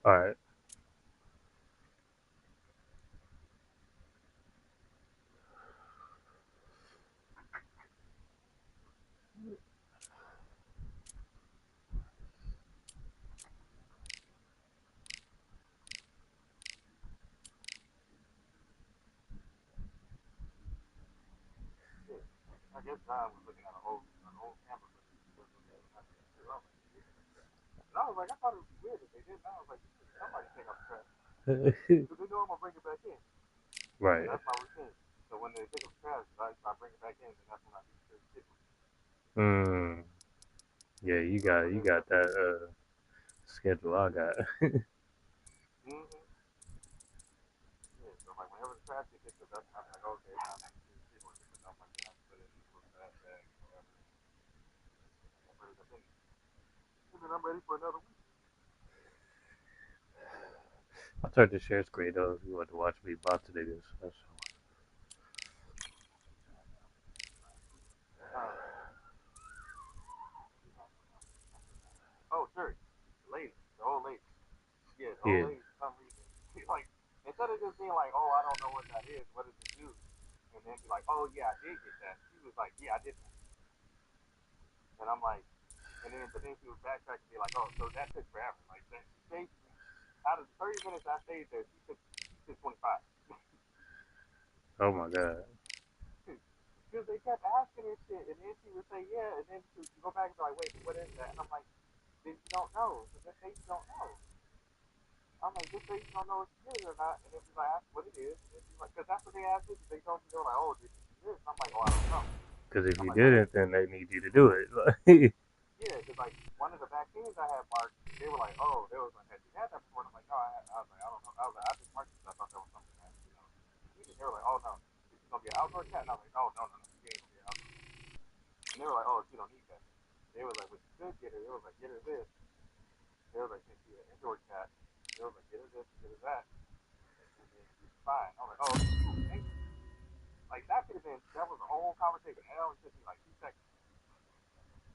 All right. I guess John was looking at an old camera. And I was like, I thought it would be weird if they did. And I was like, somebody take out the trash. Because they know I'm going to bring it back in. Right. That's my routine. So when they take up the trash, I bring it back in, and that's when I do the shit. Yeah, you got that schedule I got. Mm-hmm. Yeah, so like whenever the trash gets up, that's I'm like, okay, now I'm doing shit with it. I'm like, I put it in the little trash bag or whatever. I put it up in it. And then I'm ready for another week. I turned the share screen though if you want to watch me box niggas. Uh, oh, sure. The lady, the old lady. Yeah, the old Yeah. lady for some reason. She like instead of just being like, oh, I don't know what that is. What does it do? And then be like, oh yeah, I did get that. She was like, yeah, I did that. And I'm like, but then she would backtrack and be like, oh, so that took forever. Like that, she stayed out of the 30 minutes I stayed there, she took 25. Oh my god. Because they kept asking her shit, and then she would say, yeah, and then she would go back and be like, wait, what is that? And I'm like, then you don't know. So just say you don't know. I'm like, just say you don't know if she is or not, and then she's like, ask what it is, and then she's like, because that's what they asked me, because they told me, they were like, oh, did you do this? And I'm like, oh, I don't know. Because if I'm you like, what is didn't, it? then they need you to do it. Yeah, because like one of the vaccines I had marked, they were like, oh, they was like, had you had that before? And I'm like, no, I was like, I don't know. I was like, I just marked it because I thought that was something that, needed. They were like, oh no, this is gonna be an outdoor cat. And I was like, oh no, she ain't gonna be an outdoor cat. And they were like, oh, she don't need that. They were like, but you could get her. They was like, get her this. They was like, since she's an indoor cat, they was like, get her this, get her that, and then she's fine. I was like, oh, okay, cool, thank you. Like that could have been, that was a whole conversation. And that only took me like 2 seconds.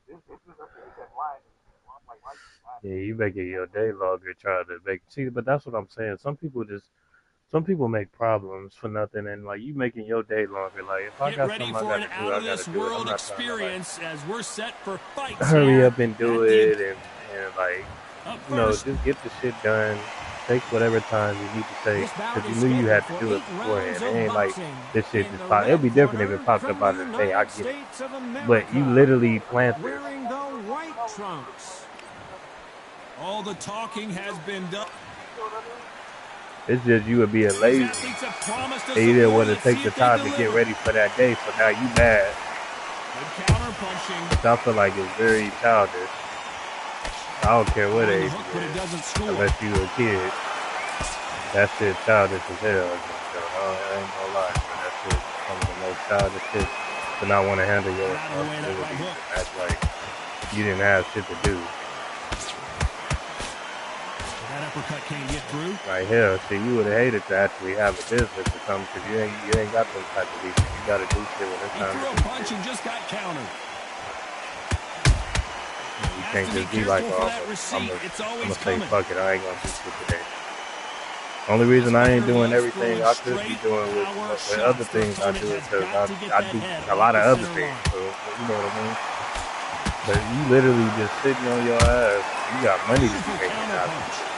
This is he kept lying to me. Well, I'm like, why you keep lying to Yeah, me? you making your day longer trying to make see, but that's what I'm saying. Some people make problems for nothing, and like you making your day longer. Like if I Get got ready something I for got an to do, I got to do it. I'm out-of-this-world not trying to like experience as we're set for fights hurry here up and do at the... it and like Up first, just get the shit done. Take whatever time you need to take this bout because you is knew you scheduled had to for do 8 it rounds beforehand. It of ain't like boxing. this shit In just the pop. It'll red be different if corner, it popped up from the out of the day. I United get it, States of but you America, literally planned this. wearing the white trunks. All the talking has been done. You know what I mean? It's just you were being These lazy athletes have promised us and you some didn't more. want to Let's take see the if they time to get deliver. ready for that day. So now you mad, Good counter punching. which I feel like is very childish. I don't care what Throwing the age hook, you but it is, doesn't score. unless you a kid. That shit childish as hell. So I ain't gonna lie, bro. That shit some of the most childish shit to not want to handle your Out of the way, that right responsibilities hook. and act like you didn't have shit to do. That uppercut can't get through. Like hell, shit, you would have hated to actually have a business or something because you ain't got those type of weekends. You got to do shit when it's He time threw to a do punch shit. and just got countered. You Has can't to be just be like, careful for oh, that receipt. It's I'm always gonna say coming. fuck it, I ain't gonna do shit today. Only reason This I ain't fighter doing loves everything throwing I could be straight doing power with other shots. The things I opponent do it has because got to get I that do head a off lot the of other center things. line. So you know what I mean. But you literally just sitting on your ass. You got money to be Beautiful making counter out of punch. it,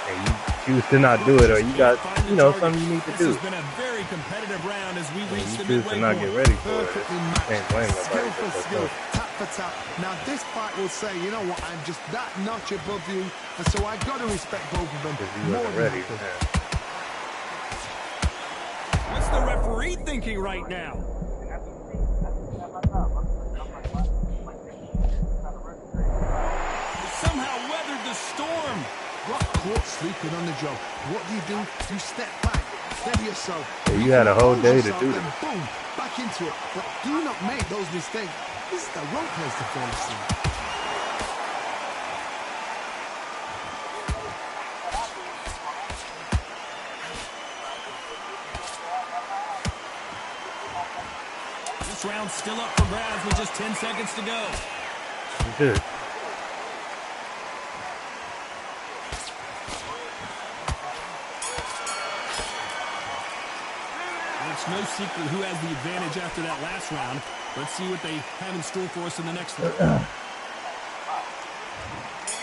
and you choose to not do it, or Just you can't got find the target. something you need to This has do, been a very competitive round as we and reach you the choose to midway not get point. ready for it. Perfectly You matched, can't blame nobody skill but for skill, yourself. tap for tap. Now this fight will say, you know what, I'm just that notch above you, and so I got to respect both of them Because you more wasn't than ready. happy. Yeah. What's the referee thinking right now? And that's just me. That's just me at my job. I'm like, why? Like, they trying to rush straight. They somehow weathered the storm. Got caught sleeping on the job. What do? You step back, steady yourself. Yeah, you had a whole Compose day to yourself, do then this. boom, back into it. But do not make those mistakes. This is the wrong place to fall asleep. This round's still up for grabs with just 10 seconds to go. You should. It's no secret who has the advantage after that last round. Let's see what they have in store for us in the next one.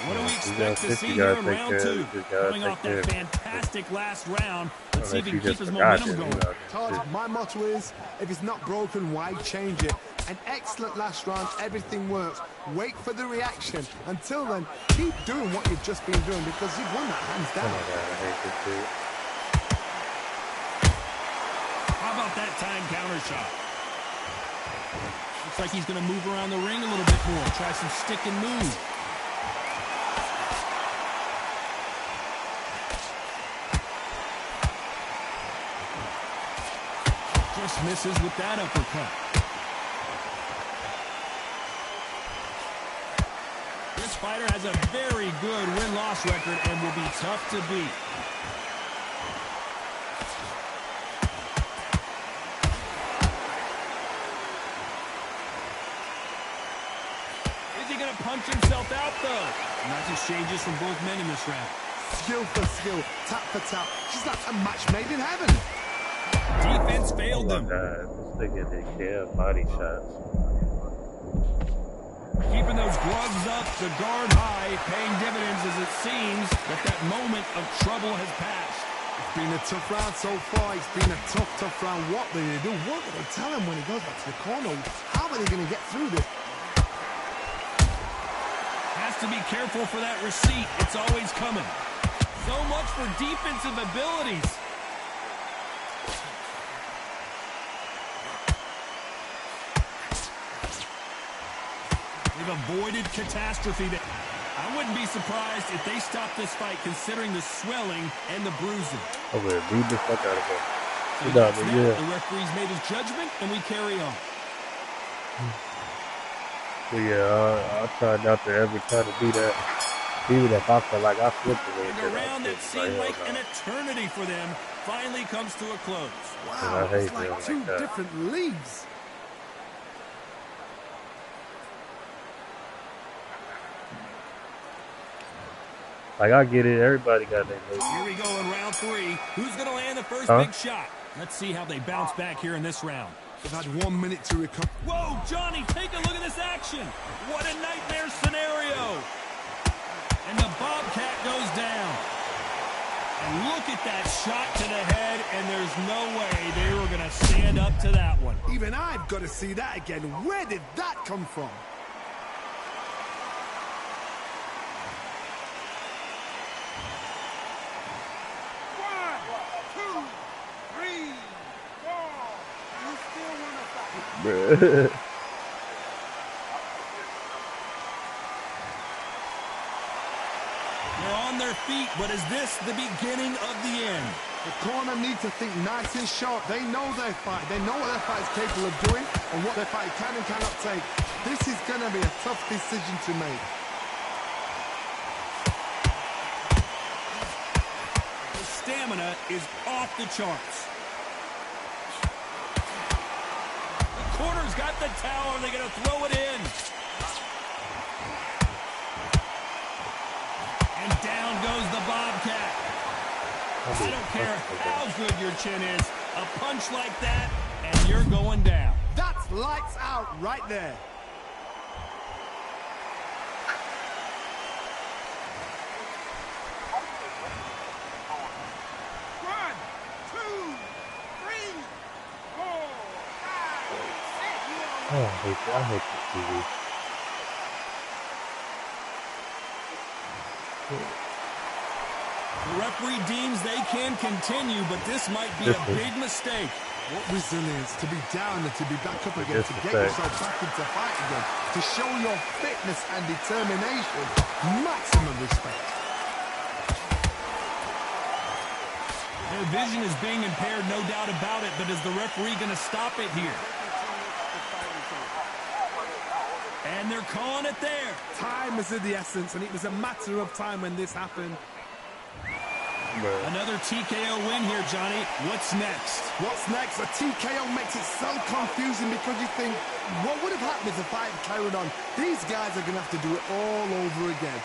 What do we expect to see here in round two? Coming off that fantastic last round, let's see if he can keep his momentum going. Todd, my motto is, if it's not broken, why change it? An excellent last round, everything works. Wait for the reaction. Until then, keep doing what you've just been doing because you've won that hands down. Oh my God, I hate this dude. How about that time counter shot? Looks like he's going to move around the ring a little bit more. Try some stick and move. Just misses with that uppercut. This fighter has a very good win-loss record and will be tough to beat. Is he going to punch himself out, though? Nice exchanges from both men in this round. Skill for skill, tap for tap. She's like a match made in heaven. Defense failed them. God, this nigga did care body shots. Keeping those gloves up, the guard high, paying dividends as it seems that moment of trouble has passed. It's been a tough round so far. It's been a tough round. What do they do? What do they tell him when he goes back to the corner? How are they going to get through this? Has to be careful for that receipt. It's always coming. So much for defensive abilities. They've avoided catastrophe. I wouldn't be surprised if they stopped this fight considering the swelling and the bruising. Over there, beat the fuck out of him. So that's that. The referee's made his judgment, and we carry on. So yeah, I'll try not to ever try to do that. Even if I feel like I flipped a little bit. And a round that seemed like an eternity for them finally comes to a close. Wow, it's like two different leagues. Like, I get it. Everybody got their movie. Here we go in round three. Who's going to land the first big shot? Let's see how they bounce back here in this round. They've had 1 minute to recover. Whoa, Johnny, take a look at this action. What a nightmare scenario. And the Bobcat goes down. And look at that shot to the head, and there's no way they were going to stand up to that one. Even I've got to see that again. Where did that come from? Bruh. They're on their feet, but is this the beginning of the end? The corner need to think nice and sharp. They know their fight. They know what their fight is capable of doing and what their fight can and cannot take. This is going to be a tough decision to make. The stamina is off the charts. Corner's got the towel, and they're going to throw it in. And down goes the Bobcat. I don't care how good your chin is. A punch like that, and you're going down. That's lights out right there. Oh, I hate this TV. The referee deems they can continue, but this might be a big mistake. What resilience to be down and to be back up again, to get yourself back into fight again, to show your fitness and determination. Maximum respect. Their vision is being impaired, no doubt about it, but is the referee going to stop it here? And they're calling it there. Time is of the essence, and it was a matter of time when this happened. Another TKO win here, Johnny. What's next? What's next? A TKO makes it so confusing because you think, what would have happened if the fight carried on? These guys are going to have to do it all over again.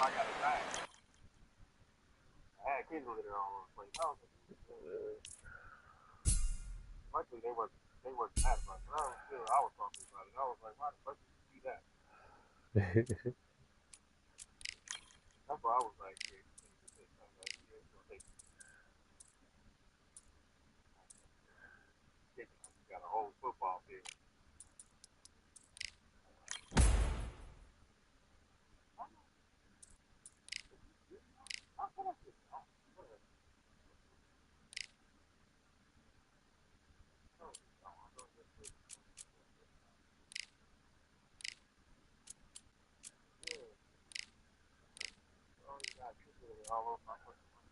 I got a giant. I had kids over there all over the place. I was like, luckily they wasn't mad about it. I was talking about it. I was like, why the fuck did you see that? That's why I was like, yeah, it's gonna take kicking. You got a whole football field. All over my fucking money.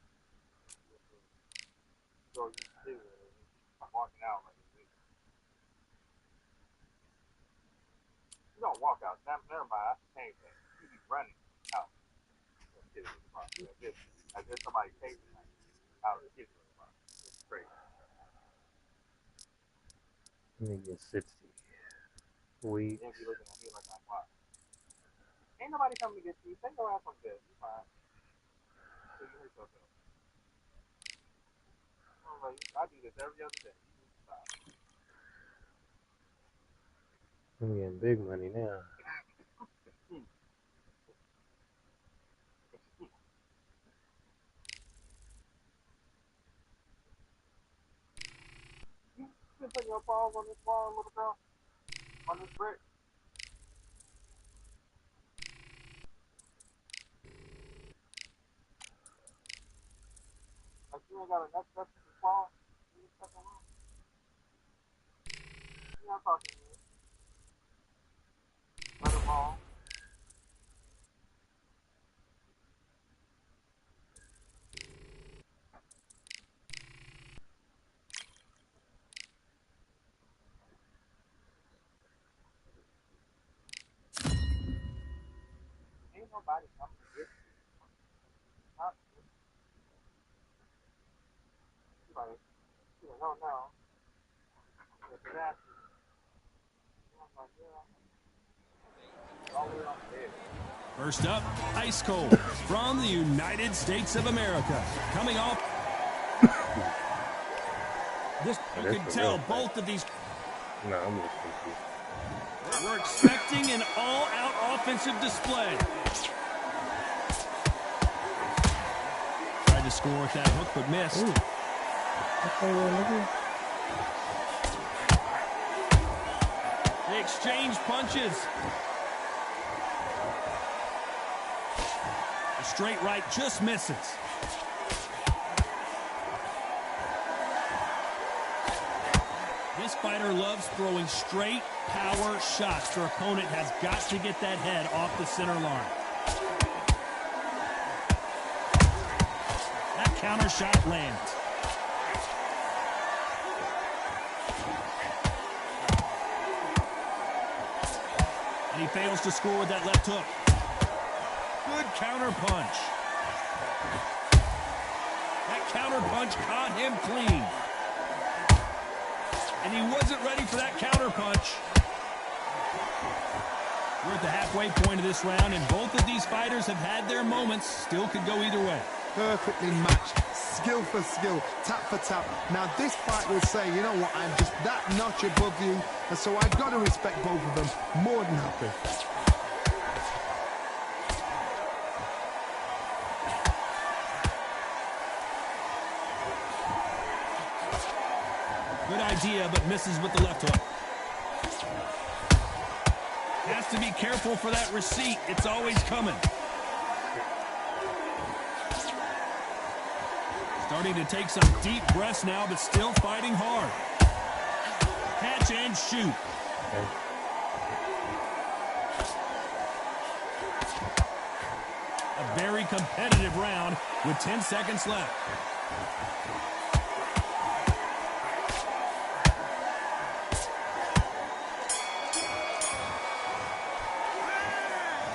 So you see, I'm walking out like this. You don't walk out. Never mind. I changed that. You be running out. As if somebody chasing like out of the kitchen. It's crazy. Let me get 60. We. Then be looking at me like I'm wild. Ain't nobody coming to get you. Take your ass on bed. You fine. So you hurt yourself. I do this every other day. You need to stop. I'm getting big money now. You been putting your paws on this wall, little girl? On this brick? Like you ain't got a neck up to the wall? You ain't fucking wrong. You're not talking to me. Let them all. Ain't nobody coming to get you. Not you. She's like, no, no. It's nasty. I'm like, yeah. All the way on the bed. First up, ice cold from the United States of America. Coming off. You can tell both of these. No, I'm just confused. We're expecting an all-out offensive display. Tried to score with that hook, but missed. They exchange punches. The straight right just misses. This fighter loves throwing straight power shots. Their opponent has got to get that head off the center line. That counter shot lands. And he fails to score with that left hook. Good counter punch. That counter punch caught him clean. And he wasn't ready for that counter punch. We're at the halfway point of this round, and both of these fighters have had their moments. Still could go either way. Perfectly matched, skill for skill, tap for tap. Now this fight will say, you know what, I'm just that notch above you, and so I've got to respect both of them more than happy. Good idea, but misses with the left hook. Has to be careful for that receipt. It's always coming. Starting to take some deep breaths now, but still fighting hard. Catch and shoot. A very competitive round with 10 seconds left.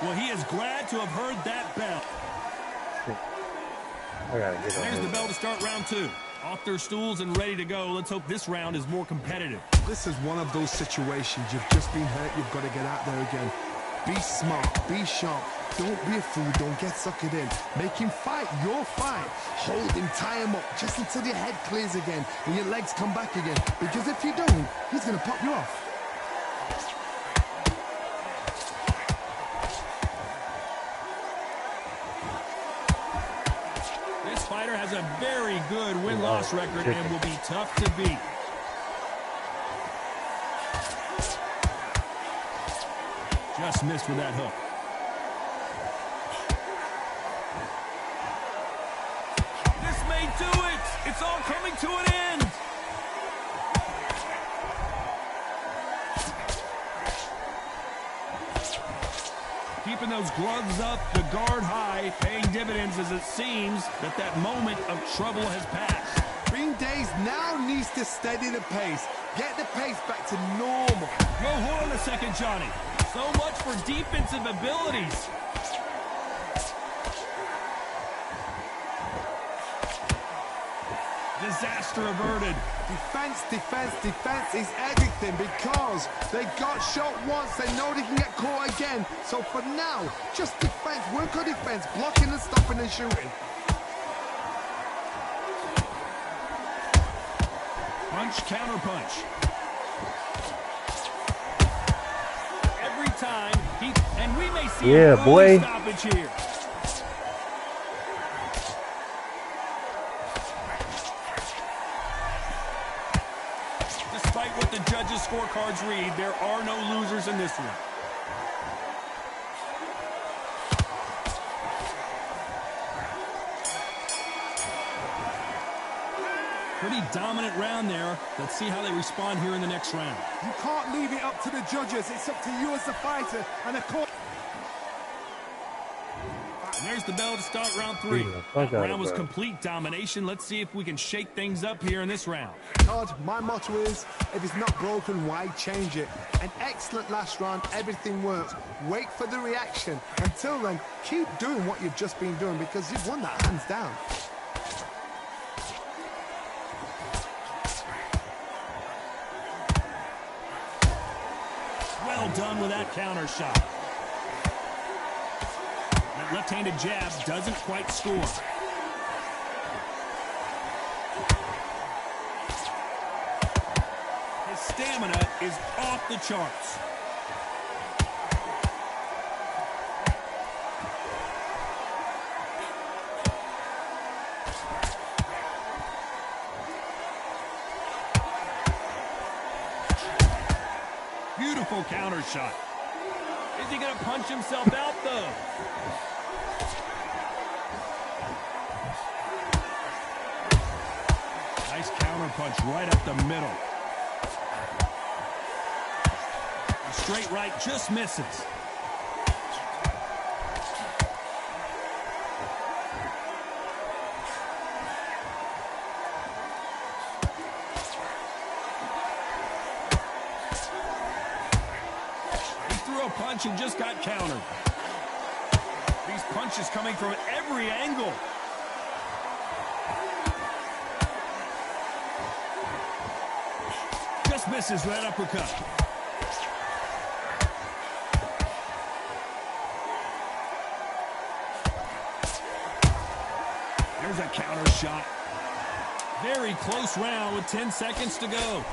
Well, he is glad to have heard that bell. I gotta get on. There's the bell to start round two. Off their stools and ready to go. Let's hope this round is more competitive. This is one of those situations. You've just been hurt. You've got to get out there again. Be smart. Be sharp. Don't be a fool. Don't get suckered in. Make him fight your fight. Hold him, tie him up, just until your head clears again and your legs come back again. Because if you don't, he's going to pop you off. This fighter has a very good win-loss record and will be tough to beat. Just missed with that hook. This may do it. It's all coming to an end. Keeping those gloves up, the guard high, paying dividends as it seems that moment of trouble has passed. Green Days now needs to steady the pace. Get the pace back to normal. Whoa, hold on a second, Johnny. So much for defensive abilities. Disaster averted. Defense, defense, defense is everything because they got shot once. They know they can get caught again. So for now, just defense. Work on defense. Blocking and stopping and shooting. Punch, counter punch. Every time, and we may see a early stoppage here. Despite what the judges' scorecards read, there are no losers in this one. Pretty dominant round there. Let's see how they respond here in the next round. You can't leave it up to the judges. It's up to you as the fighter. And of course... And there's the bell to start round 3. That round was complete domination. Let's see if we can shake things up here in this round. Todd, my motto is, if it's not broken, why change it? An excellent last round. Everything works. Wait for the reaction. Until then, keep doing what you've just been doing because you've won that hands down. Well done with that counter shot. That left-handed jab doesn't quite score. His stamina is off the charts. Beautiful counter shot. Is he going to punch himself out, though? Nice counter punch right up the middle. A straight right just misses. Punch and just got countered. These punches coming from every angle. Just misses that uppercut. There's a counter shot. Very close round with 10 seconds to go.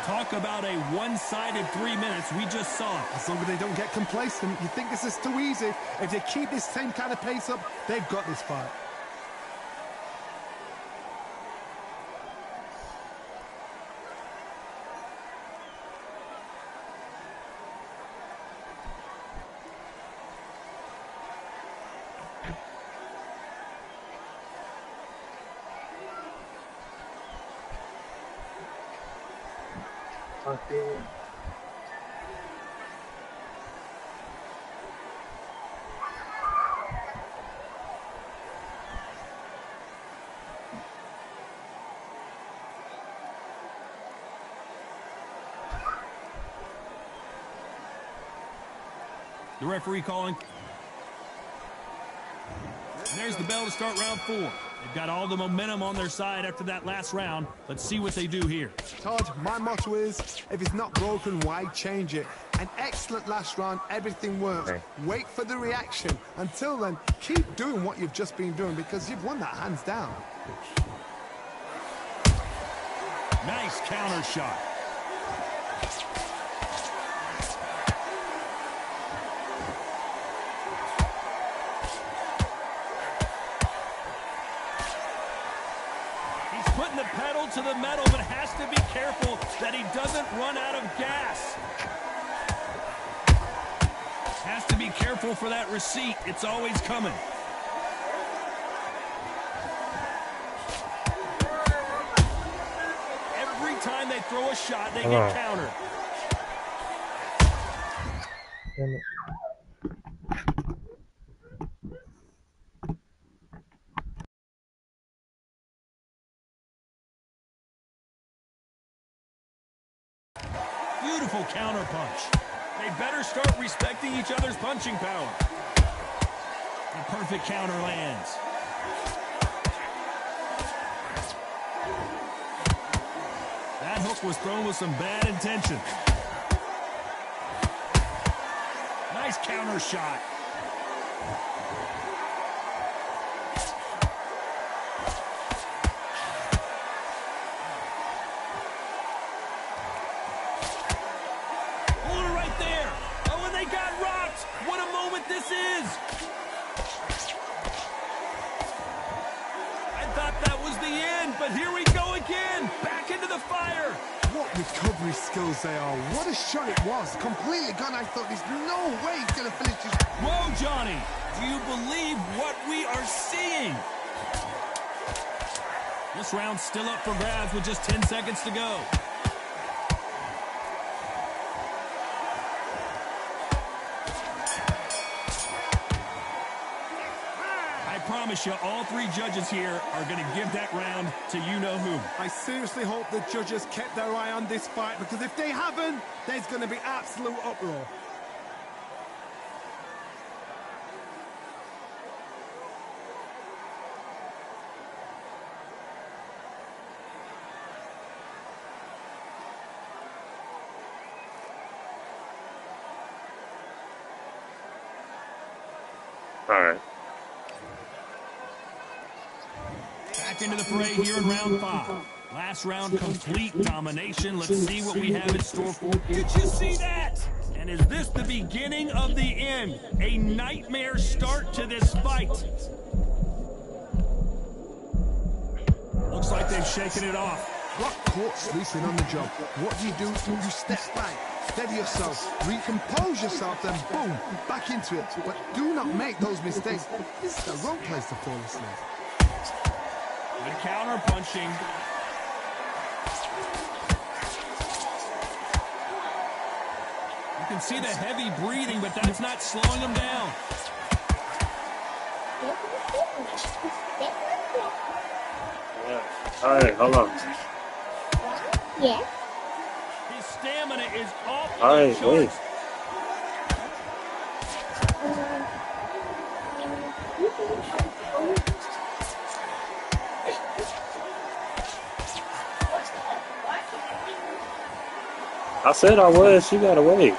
Talk about a one-sided 3 minutes. We just saw it. As long as they don't get complacent, you think this is too easy. If they keep this same kind of pace up, they've got this fight. Okay. The referee calling. And there's the bell to start round 4. They've got all the momentum on their side after that last round. Let's see what they do here. Todd, my motto is, if it's not broken, why change it? An excellent last round, everything works. Okay. Wait for the reaction. Until then, keep doing what you've just been doing because you've won that hands down. Nice counter shot. He's putting the pedal to the metal, but has to be careful that he doesn't run out of gas. Has to be careful for that receipt. It's always coming. Every time they throw a shot, they get countered. Damn it. Beautiful counter punch. They better start respecting each other's punching power. The perfect counter lands. That hook was thrown with some bad intention. Nice counter shot. Hold it right there. Oh, and they got rocked. What a moment this is. I thought that was the end, but here we go again. Back into the fire. What recovery skills they are. What a shot it was. Completely gone. I thought there's no way he's going to finish this. Whoa, Johnny. Do you believe what we are seeing? This round's still up for grabs with just 10 seconds to go. I promise you, all 3 judges here are going to give that round to you-know-who. I seriously hope the judges kept their eye on this fight because if they haven't, there's going to be absolute uproar. All right. Back into the fray here in round 5. Last round, complete domination. Let's see what we have in store for. Did you see that? And is this the beginning of the end? A nightmare start to this fight. Looks like they've shaken it off. Got caught sleeping on the job. What do? You step back, steady yourself, recompose yourself, then boom, back into it. But do not make those mistakes. This is the wrong place to fall asleep. Good counter punching. You can see the heavy breathing, but that's not slowing him down. Yeah. All right, hold on. Yes. His stamina is off. All right, wait. I said I was. She gotta wait. A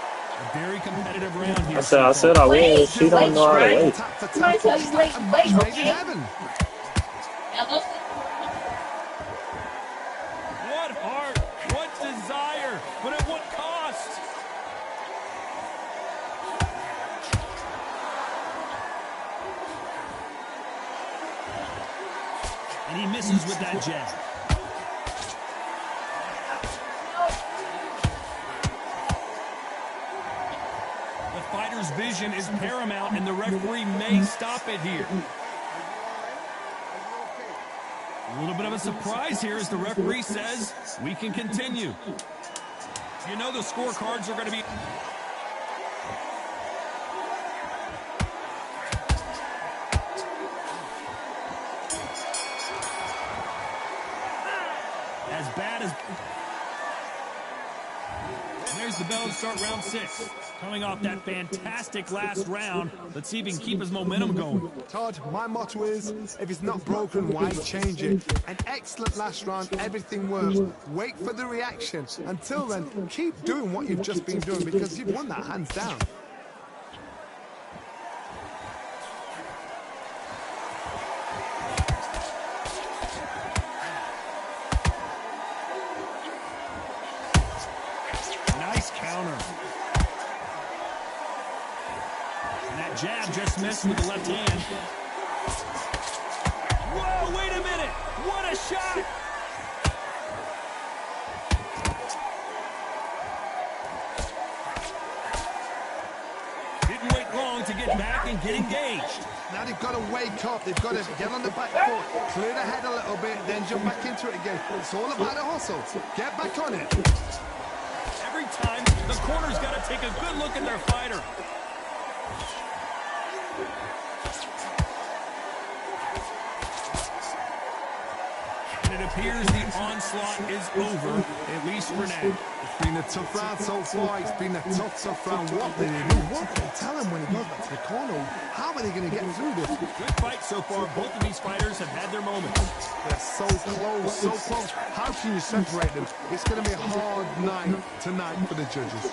very competitive round here. I said I was. She don't know how to wait. I tell you, wait, okay? What heart, what desire, but at what cost? And he misses with that jab. The fighter's vision is paramount, and the referee may stop it here. A little bit of a surprise here as the referee says we can continue. You know the scorecards are going to be... as bad as... There's the bell to start round 6. Coming off that fantastic last round, let's see if he can keep his momentum going. Todd, my motto is, if it's not broken, why change it? An excellent last round, everything works. Wait for the reaction. Until then, keep doing what you've just been doing because you've won that hands down. Nice counter. And that jab just missed with the left hand. Whoa, wait a minute. What a shot. Didn't wait long to get back and get engaged. Now they've got to wake up. They've got to get on the back foot, clear the head a little bit, then jump back into it again. It's all about the hustle. Get back on it. Every time, the corner's got to take a good look at their fighter. And it appears the onslaught is over, at least for now. It's been a tough round so far. It's been a tough round. What did they do? What did they tell him when he goes back to the corner? How are they going to get through this? Good fight so far. Both of these fighters have had their moments. They're so close, so close. How can you separate them? It's going to be a hard night tonight for the judges.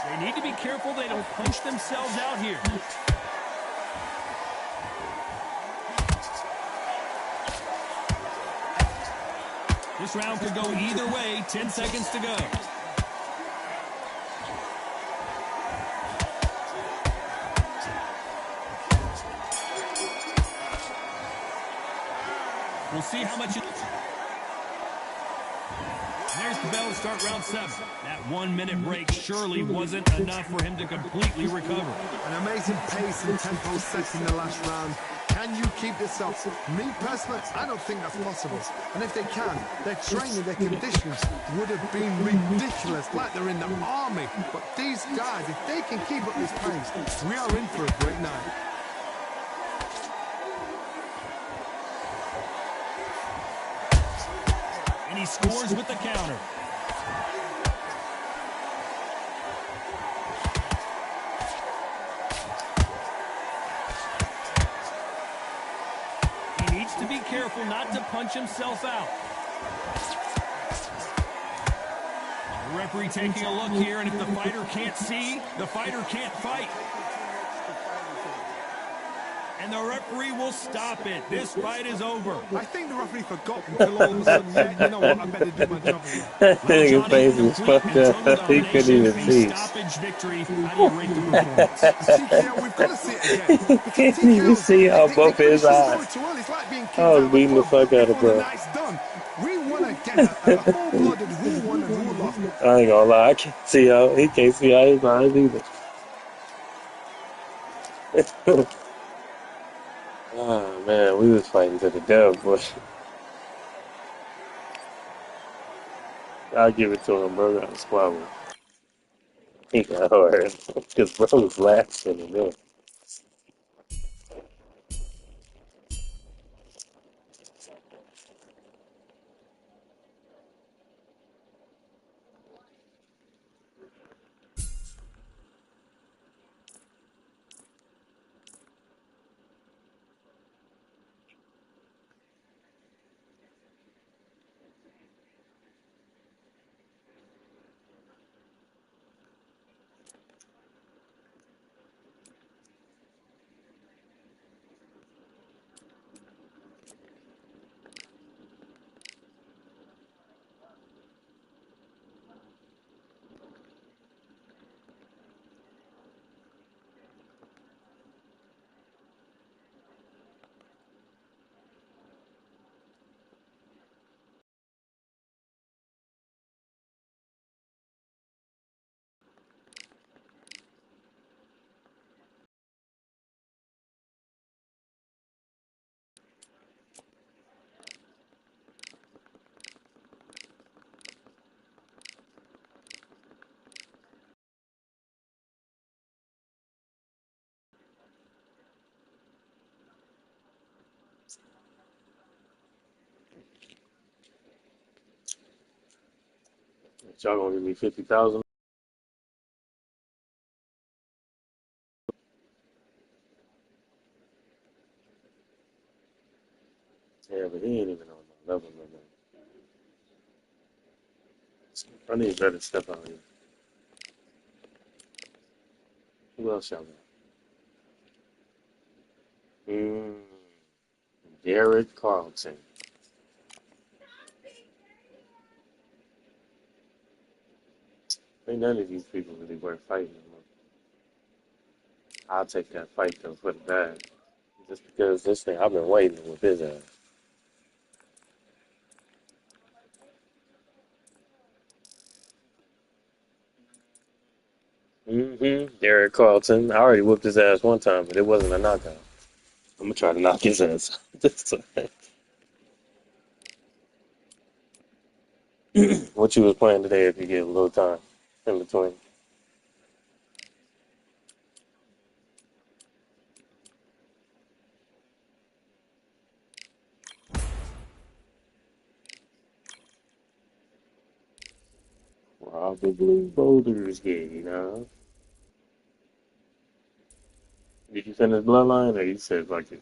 They need to be careful they don't punch themselves out here. This round could go either way. 10 seconds to go. We'll see how much it... There's the bell to start round 7. That 1 minute break surely wasn't enough for him to completely recover. An amazing pace and tempo set in the last round. Can you keep this up? Me personally, I don't think that's possible. And if they can, their training, their conditions would have been ridiculous, like they're in the army. But these guys, if they can keep up this pace, we are in for a great night. And he scores with the counter. He needs to be careful not to punch himself out. The referee taking a look here, and if the fighter can't see, the fighter can't fight. And the referee will stop it. This fight is over. I think the referee forgot until all of a sudden, yeah, you know what, I better do my job again. That nigga's face is fucked up. He couldn't even see. Stoppage victory. How do you rate the performance? TKO, we've got to see it again. You can't even see how both his eyes. I was beating the fuck out of bro. We want to get a full-blooded who won and who lost. I ain't gonna lie, I can't see how he can't see how his eyes either. Oh man, we was fighting to the death, but I'll give it to him, bro. Got a squabble. He got hard because bro was laughing and then. Y'all gonna give me 50,000? Yeah, but he ain't even on my level no more. I need better stuff out here. Who else y'all got? Jared Carlton. Ain't none of these people really worth fighting anymore. I'll take that fight though for the bag. Just because this thing, I've been waiting with his ass. Derek Carlton. I already whooped his ass one time, but it wasn't a knockout. I'm gonna try to knock his ass this time. What you was playing today if you get a little time in between? Probably Boulder's Gate, you know? Did you finish Bloodline or you said like it?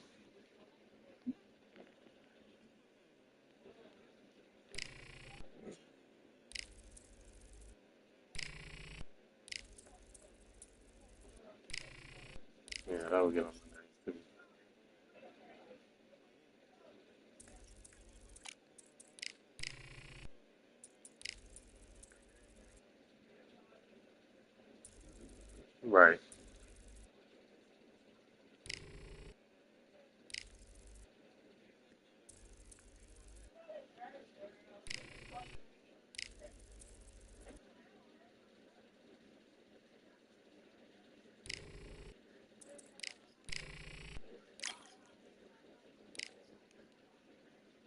Yeah, that would get on my nerves too. Right.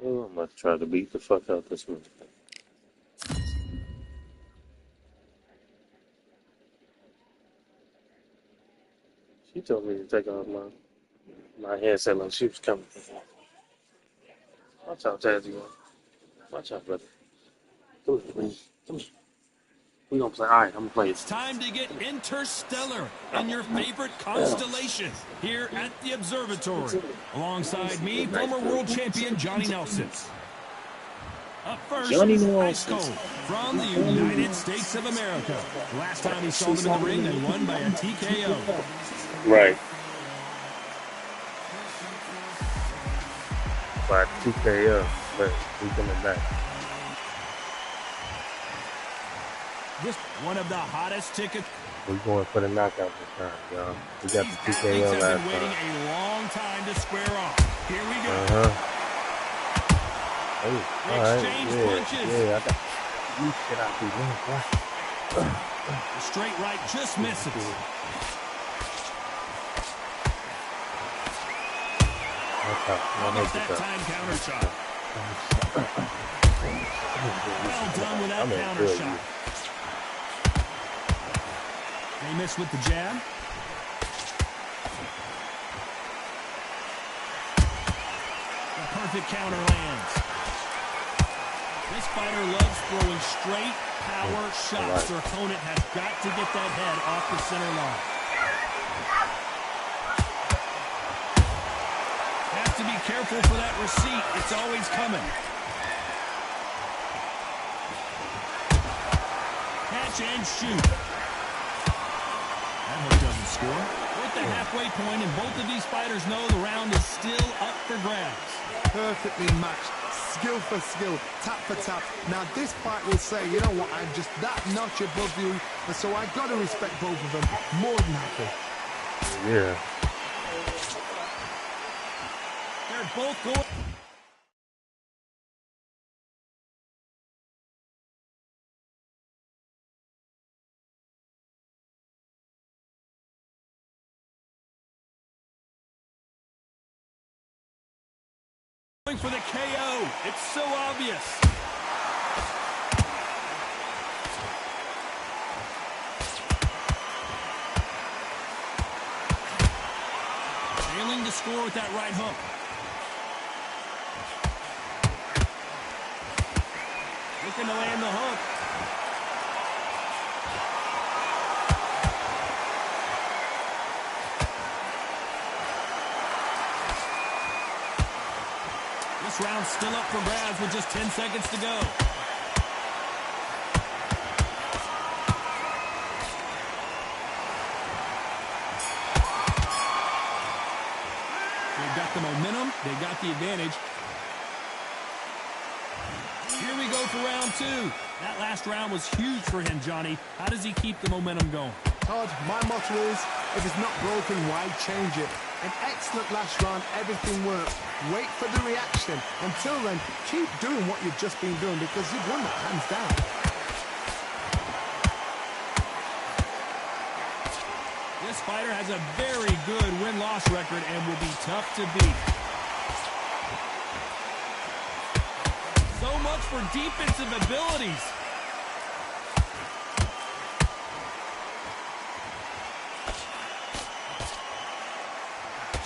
Oh, I'm gonna try to beat the fuck out this one. She told me to take off my headset like she was coming. Watch out, Tazzy. Watch out, brother. Come here, man. Come here. We gonna play. All right, I'm gonna play. It's time to get interstellar in your favorite constellation here at the observatory. Alongside me, former world champion Johnny Nelson. Up first, Ice Cold from the United States of America. The last time he saw them in the ring, they won by a TKO. Right. By TKO, but we coming back. Just one of the hottest tickets. We're going for the knockout this time, y'all. We got the These TKO athletes have last been waiting time. a long time to square off. Here we go. Oh, all right. Punches. Yeah, I got you shit out these men, boy. The straight right just misses. How about that time counter shot? Well done with that counter shot. They miss with the jab. The perfect counter lands. This fighter loves throwing straight power shots. Their opponent has got to get that head off the center line. Have to be careful for that receipt. It's always coming. Catch and shoot. That hook doesn't score. We're at the halfway point, and both of these fighters know the round is still up for grabs. Perfectly matched. Skill for skill, tap for tap. Now this fight will say, you know what, I'm just that notch above you, and so I got to respect both of them. More than happy. Yeah. They're both going. Going for the KO. It's so obvious. Failing to score with that right hook. Looking to land the hook. Last round still up for grabs with just 10 seconds to go. They've got the momentum. They've got the advantage. Here we go for round two. That last round was huge for him, Johnny. How does he keep the momentum going? Todd, my motto is, if it's not broken, why change it? An excellent last round, everything works. Wait for the reaction. Until then, keep doing what you've just been doing because you've won that hands down. This fighter has a very good win-loss record and will be tough to beat. So much for defensive abilities.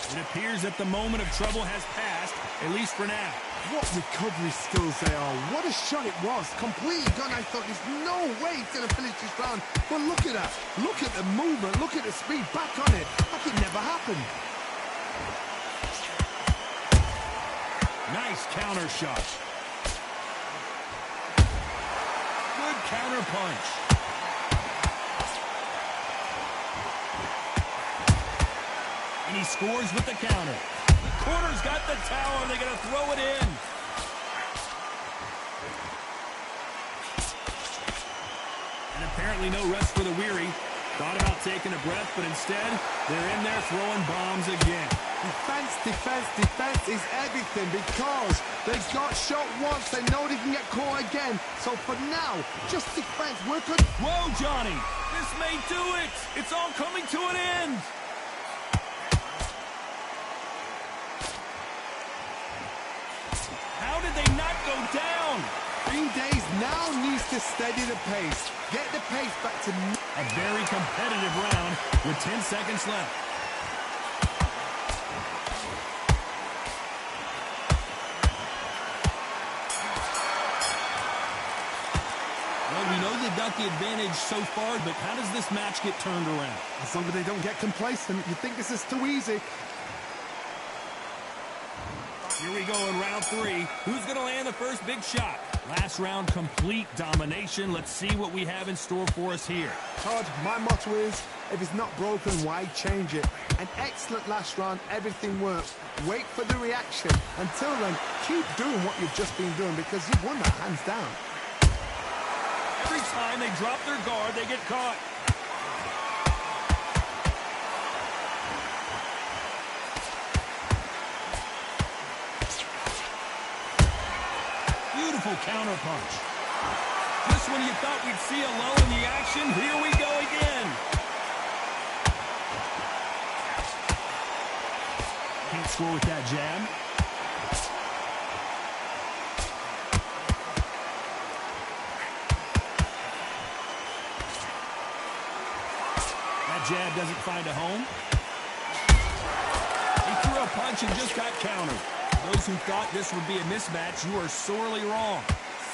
It appears that the moment of trouble has passed, at least for now. What recovery skills they are. What a shot it was. Completely gone. I thought there's no way he's going to finish this round. But look at that. Look at the movement. Look at the speed. Back on it. Like it never happened. Nice counter shot. Good counter punch. And he scores with the counter. The corner's got the tower. They're going to throw it in. And apparently no rest for the weary. Thought about taking a breath, but instead, they're in there throwing bombs again. Defense, defense, defense is everything because they got shot once. They know they can get caught again. So for now, just defense. Work on... Whoa, Johnny. This may do it. It's all coming to an end. How did they not go down? Green Days now needs to steady the pace. Get the pace back to... A very competitive round with 10 seconds left. Well, we know they've got the advantage so far, but how does this match get turned around? As long as they don't get complacent, you think this is too easy. Here we go in round three. Who's going to land the first big shot? Last round, complete domination. Let's see what we have in store for us here. Todd, my motto is, if it's not broken, why change it? An excellent last round, everything works. Wait for the reaction. Until then, keep doing what you've just been doing because you've won that hands down. Every time they drop their guard, they get caught. Beautiful counter punch. Just when you thought we'd see a lull in the action, here we go again. Can't score with that jab. That jab doesn't find a home. He threw a punch and just got countered. Those who thought this would be a mismatch, you are sorely wrong.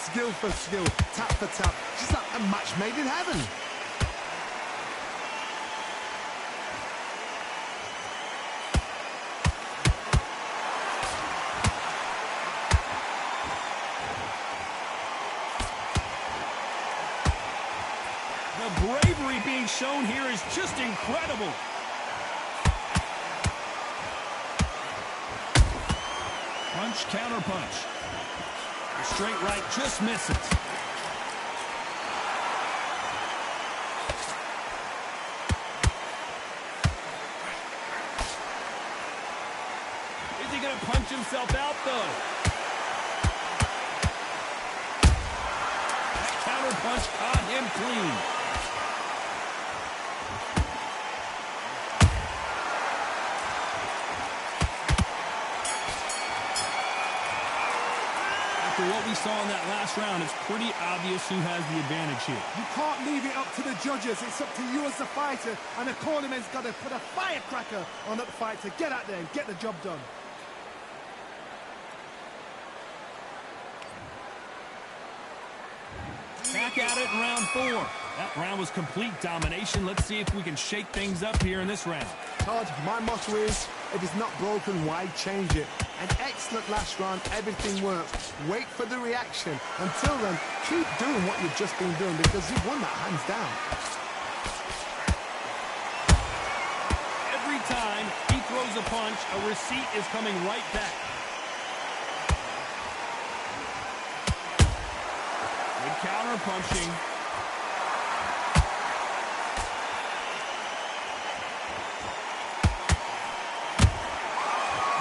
Skill for skill, tap for tap, just like a match made in heaven. The bravery being shown here is just incredible. Punch, counter punch. The straight right just misses. Is he going to punch himself out, though? That counter punch caught him clean. After what we saw in that last round, it's pretty obvious who has the advantage here. You can't leave it up to the judges. It's up to you as the fighter, and the cornerman's got to put a firecracker on that fight to get out there and get the job done. Back at it in round four. That round was complete domination. Let's see if we can shake things up here in this round. Todd, my motto is, if it's not broken, why change it? An excellent last round, everything works. Wait for the reaction. Until then, keep doing what you've just been doing because you've won that hands down. Every time he throws a punch, a receipt is coming right back. Good counter punching.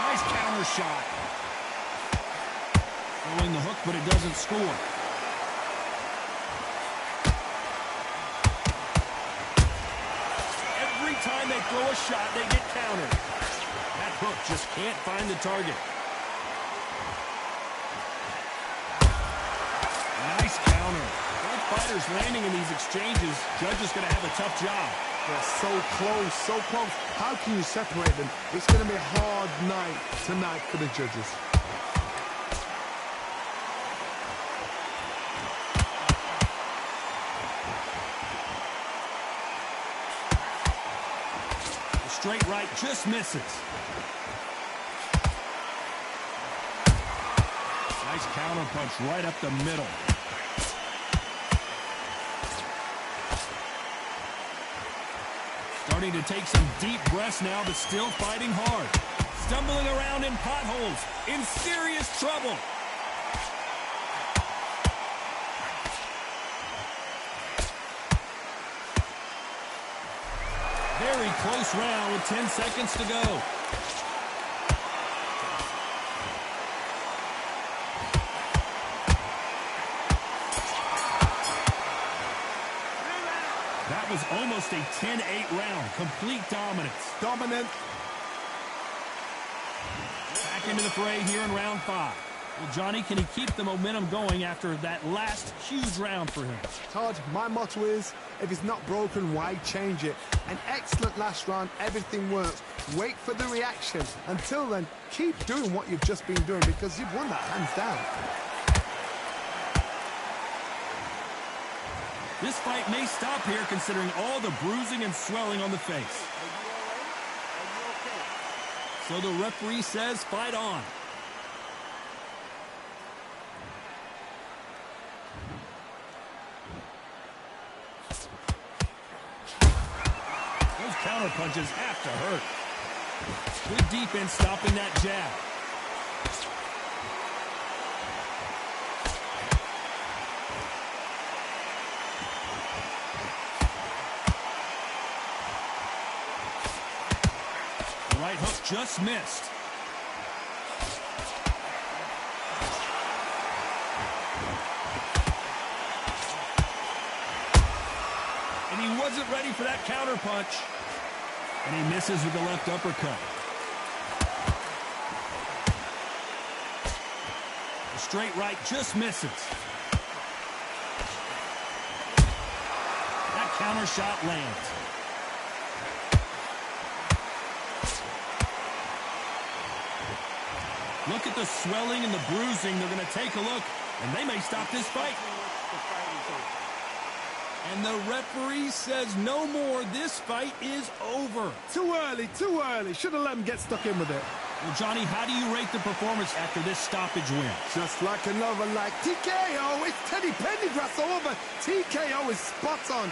Nice counter shot. Throwing the hook, but it doesn't score. Every time they throw a shot, they get countered. That hook just can't find the target. Nice counter. Both fighters landing in these exchanges. Judge is going to have a tough job. They're so close, so close. How can you separate them? It's going to be a hard night tonight for the judges. The straight right just misses. Nice counter punch right up the middle. Starting to take some deep breaths now, but still fighting hard. Stumbling around in potholes, in serious trouble. Very close round with 10 seconds to go. That was almost a 10-8 round. Complete dominance. Dominant. Back into the fray here in round 5. Well, Johnny, can he keep the momentum going after that last huge round for him? Todd, my motto is, if it's not broken, why change it? An excellent last round, everything works. Wait for the reaction. Until then, keep doing what you've just been doing because you've won that hands down. This fight may stop here considering all the bruising and swelling on the face. So the referee says fight on. Those counter punches have to hurt. Good defense stopping that jab. Right hook just missed. And he wasn't ready for that counter punch. And he misses with the left uppercut. The straight right just misses. That counter shot lands. Look at the swelling and the bruising. They're going to take a look, and they may stop this fight. And the referee says no more. This fight is over. Too early, too early. Should have let him get stuck in with it. Well, Johnny, how do you rate the performance after this stoppage win? Just like another, like TKO. It's Teddy Pendergrass over. TKO is spot on.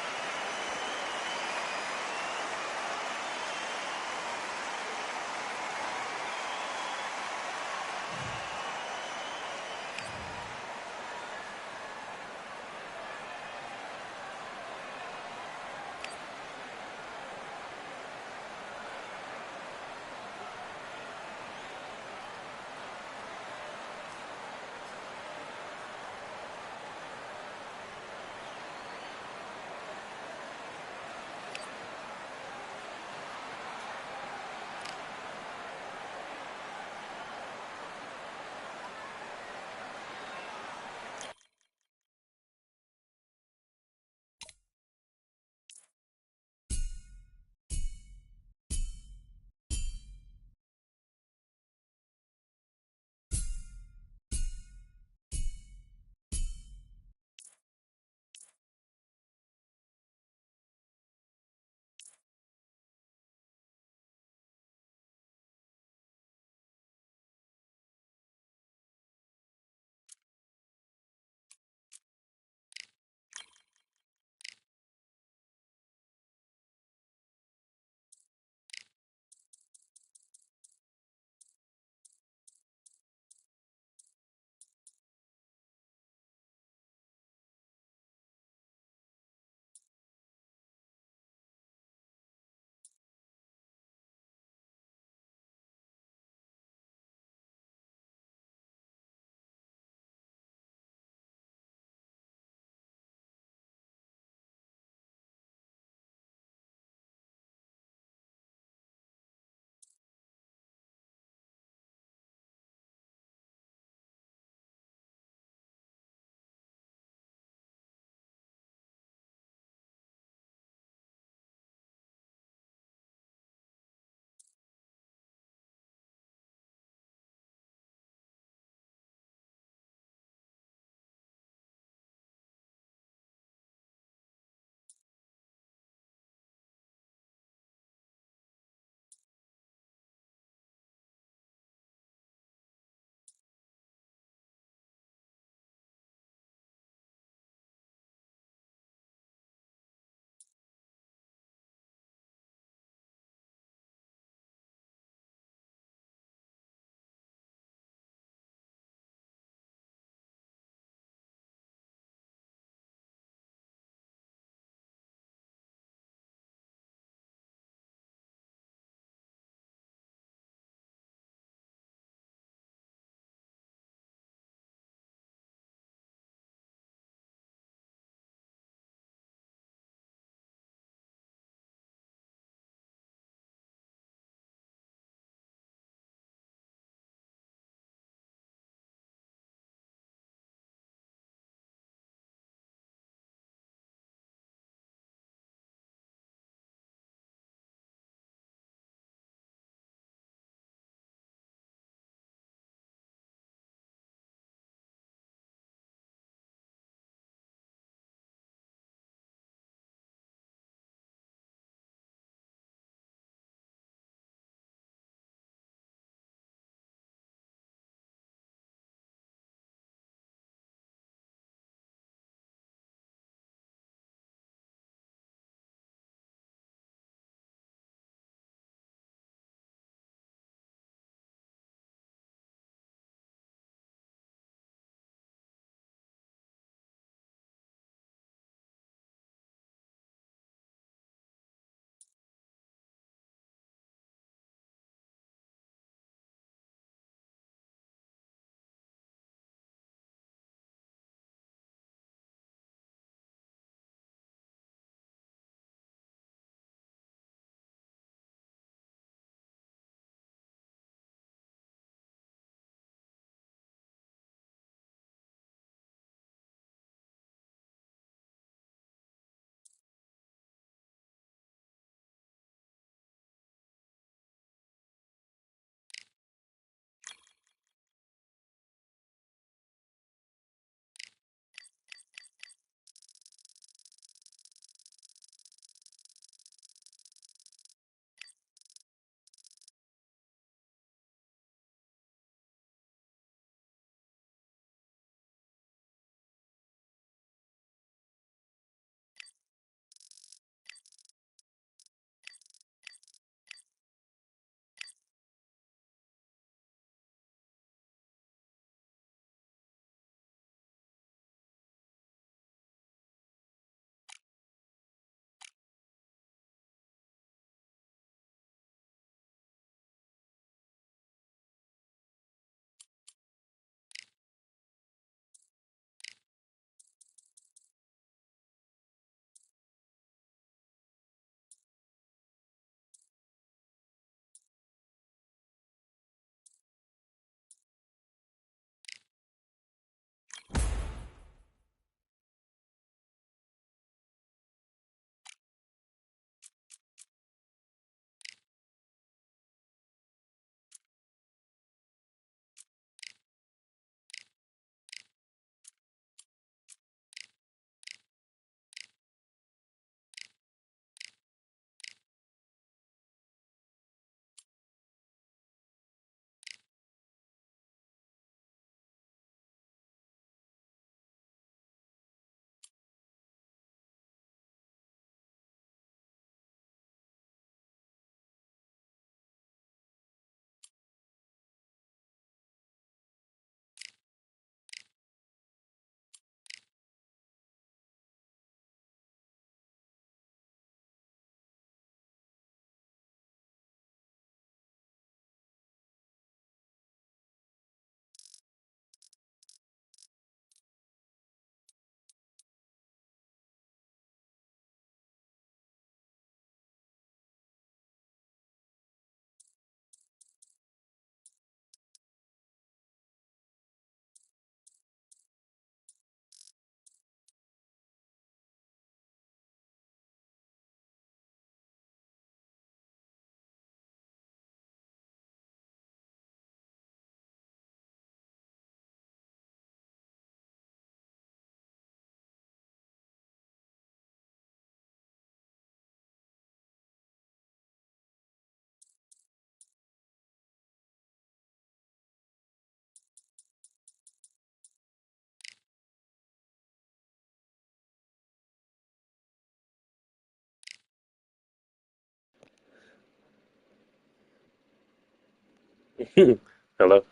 Hello?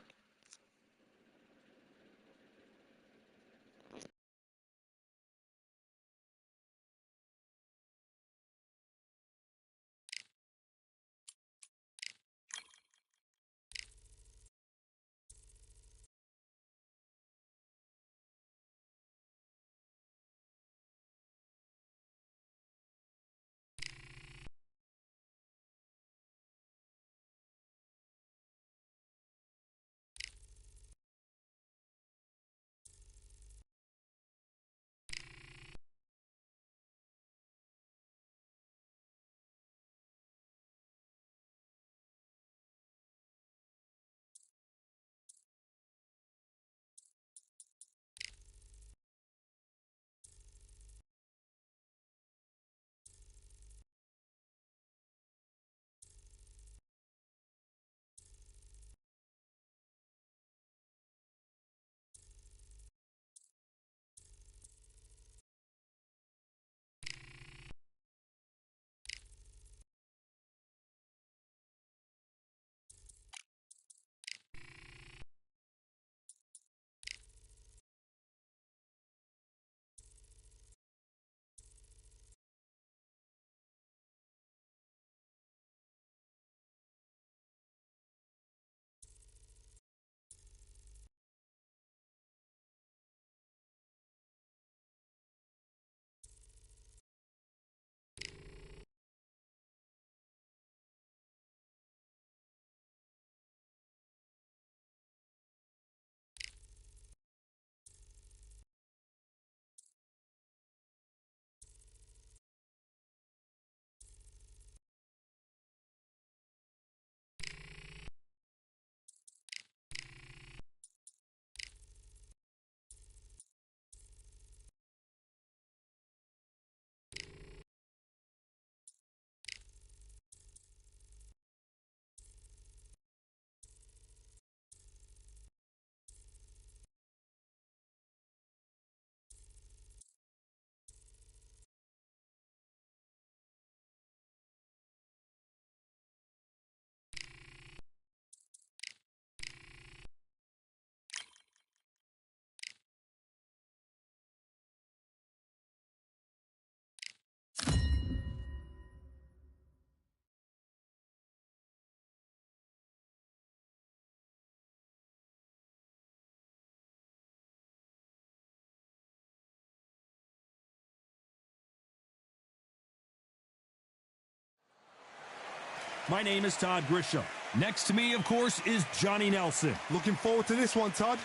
My name is Todd Grisham. Next to me, of course, is Johnny Nelson. Looking forward to this one, Todd.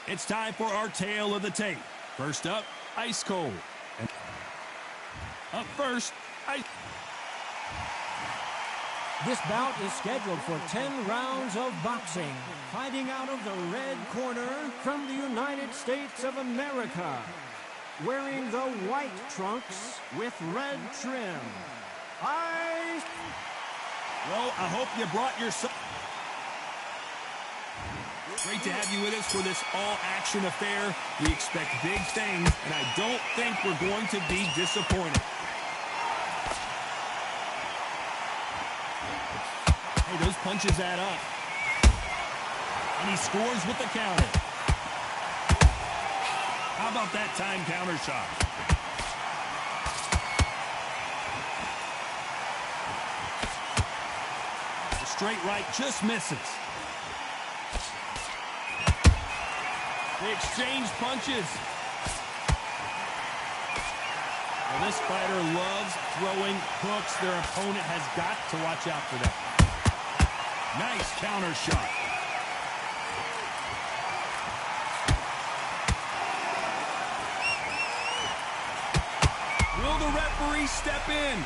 It's time for our tale of the tape. First up, ice cold. And up first, ice. This bout is scheduled for 10 rounds of boxing. Fighting out of the red corner from the United States of America. Wearing the white trunks with red trim. Ice. Well, I hope you brought your son. Great to have you with us for this all-action affair. We expect big things, and I don't think we're going to be disappointed. Hey, those punches add up. And he scores with the counter. How about that time counter shot? The straight right just misses. They exchange punches. Well, this fighter loves throwing hooks. Their opponent has got to watch out for that. Nice counter shot. Will the referee step in?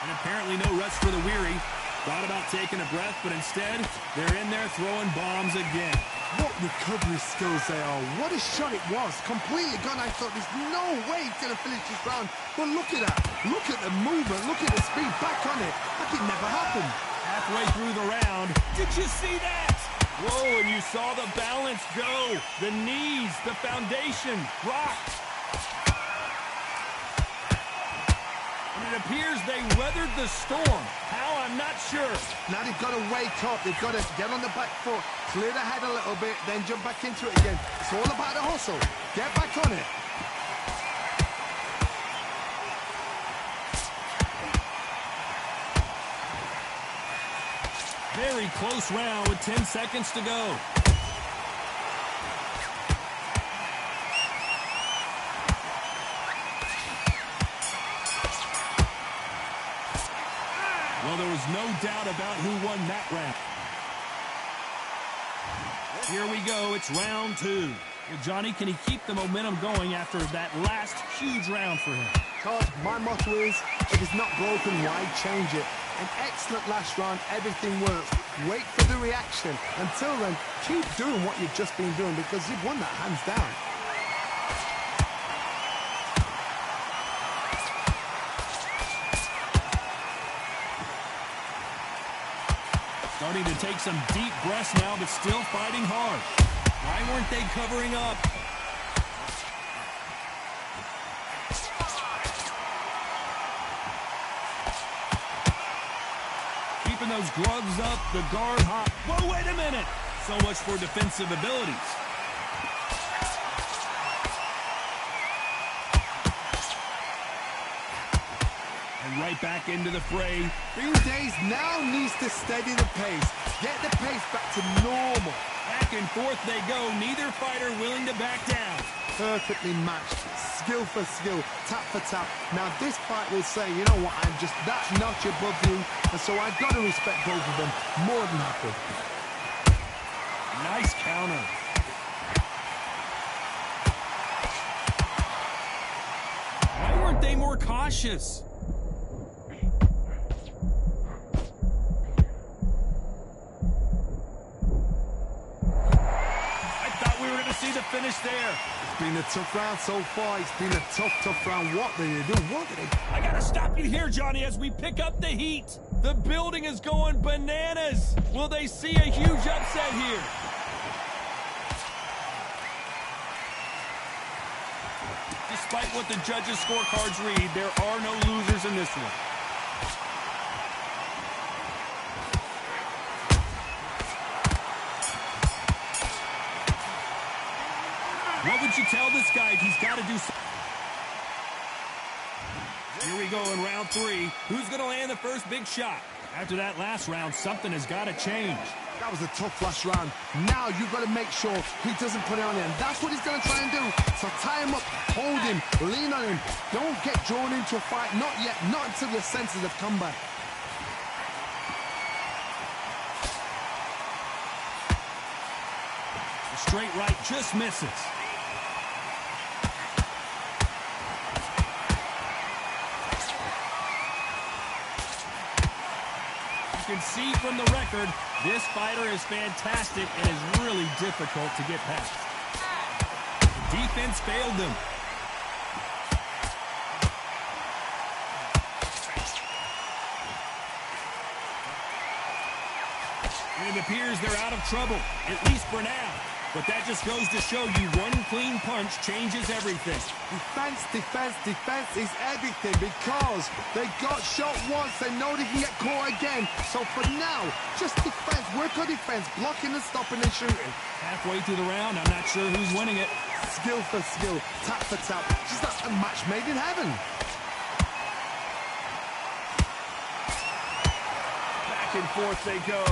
And apparently no rest for the weary. Thought about taking a breath, but instead, they're in there throwing bombs again. What recovery skills they are. What a shot it was. Completely gone. I thought there's no way he's going to finish this round. But look at that. Look at the movement. Look at the speed. Back on it. Like it never happened. Halfway through the round. Did you see that? Whoa, and you saw the balance go. The knees, the foundation, rocked. it appears they weathered the storm. How, I'm not sure. Now they've got to wake up. They've got to get on the back foot, clear the head a little bit, then jump back into it again. It's all about the hustle. Get back on it. Very close round with 10 seconds to go. Well, there was no doubt about who won that round. Here we go. It's round 2. Well, Johnny, can he keep the momentum going after that last huge round for him? Todd, my motto is, if it's not broken, why change it? An excellent last round, everything works. Wait for the reaction. Until then, keep doing what you've just been doing because you've won that hands down. Starting to take some deep breaths now, but still fighting hard. Why weren't they covering up? Keeping those gloves up, the guard hop. Whoa, wait a minute. So much for defensive abilities. And right back into the fray. Green Days now needs to steady the pace. Get the pace back to normal. Back and forth they go. Neither fighter willing to back down. Perfectly matched. Skill for skill. Tap for tap. Now this fight will say, you know what, I'm just that notch above you. And so I've got to respect both of them. More than happy. Nice counter. Why weren't they more cautious? See the finish there. It's been a tough round so far. It's been a tough round. What did they do? What did they... I gotta stop you here, Johnny, as we pick up the heat. The building is going bananas. Will they see a huge upset here? Despite what the judges' scorecards read, there are no losers in this one. What would you tell this guy? He's got to do something. Here we go in round 3. Who's going to land the first big shot? After that last round, something has got to change. That was a tough last round. Now you've got to make sure he doesn't put it on him. That's what he's going to try and do. So tie him up, hold him, lean on him. Don't get drawn into a fight. Not yet. Not until your senses have come back. The straight right just misses. You can see from the record, this fighter is fantastic and is really difficult to get past. The defense failed them. And it appears they're out of trouble, at least for now. But that just goes to show you one clean punch changes everything. Defense is everything because they got shot once. They know they can get caught again. So for now, just defense. Work on defense. Blocking and stopping and shooting. Halfway through the round, I'm not sure who's winning it. Skill for skill. Tap for tap. Just like a match made in heaven. Back and forth they go.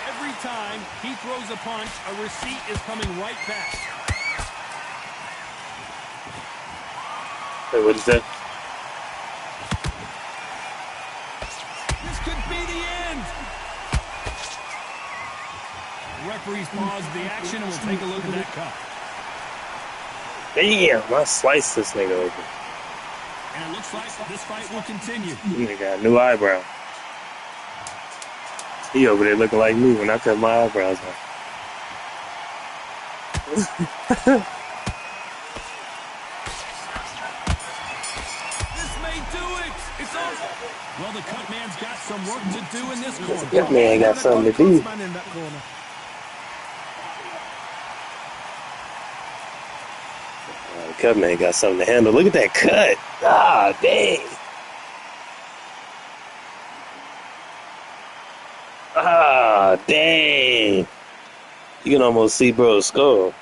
Every time he throws a punch, a receipt is coming right back. Hey, what is that? This could be the end. The referees paused the action and we'll take a look at that cut. Damn, I sliced this nigga open. And it looks like this fight will continue. Nigga got a new eyebrow. He over there looking like me when I cut my eyebrows off. This may do it. It's over. Well, the cut man's got some work to do in this corner. That man got something to do. The cut man got something to handle. Look at that cut. Ah, dang. Dang. You can almost see bro's skull.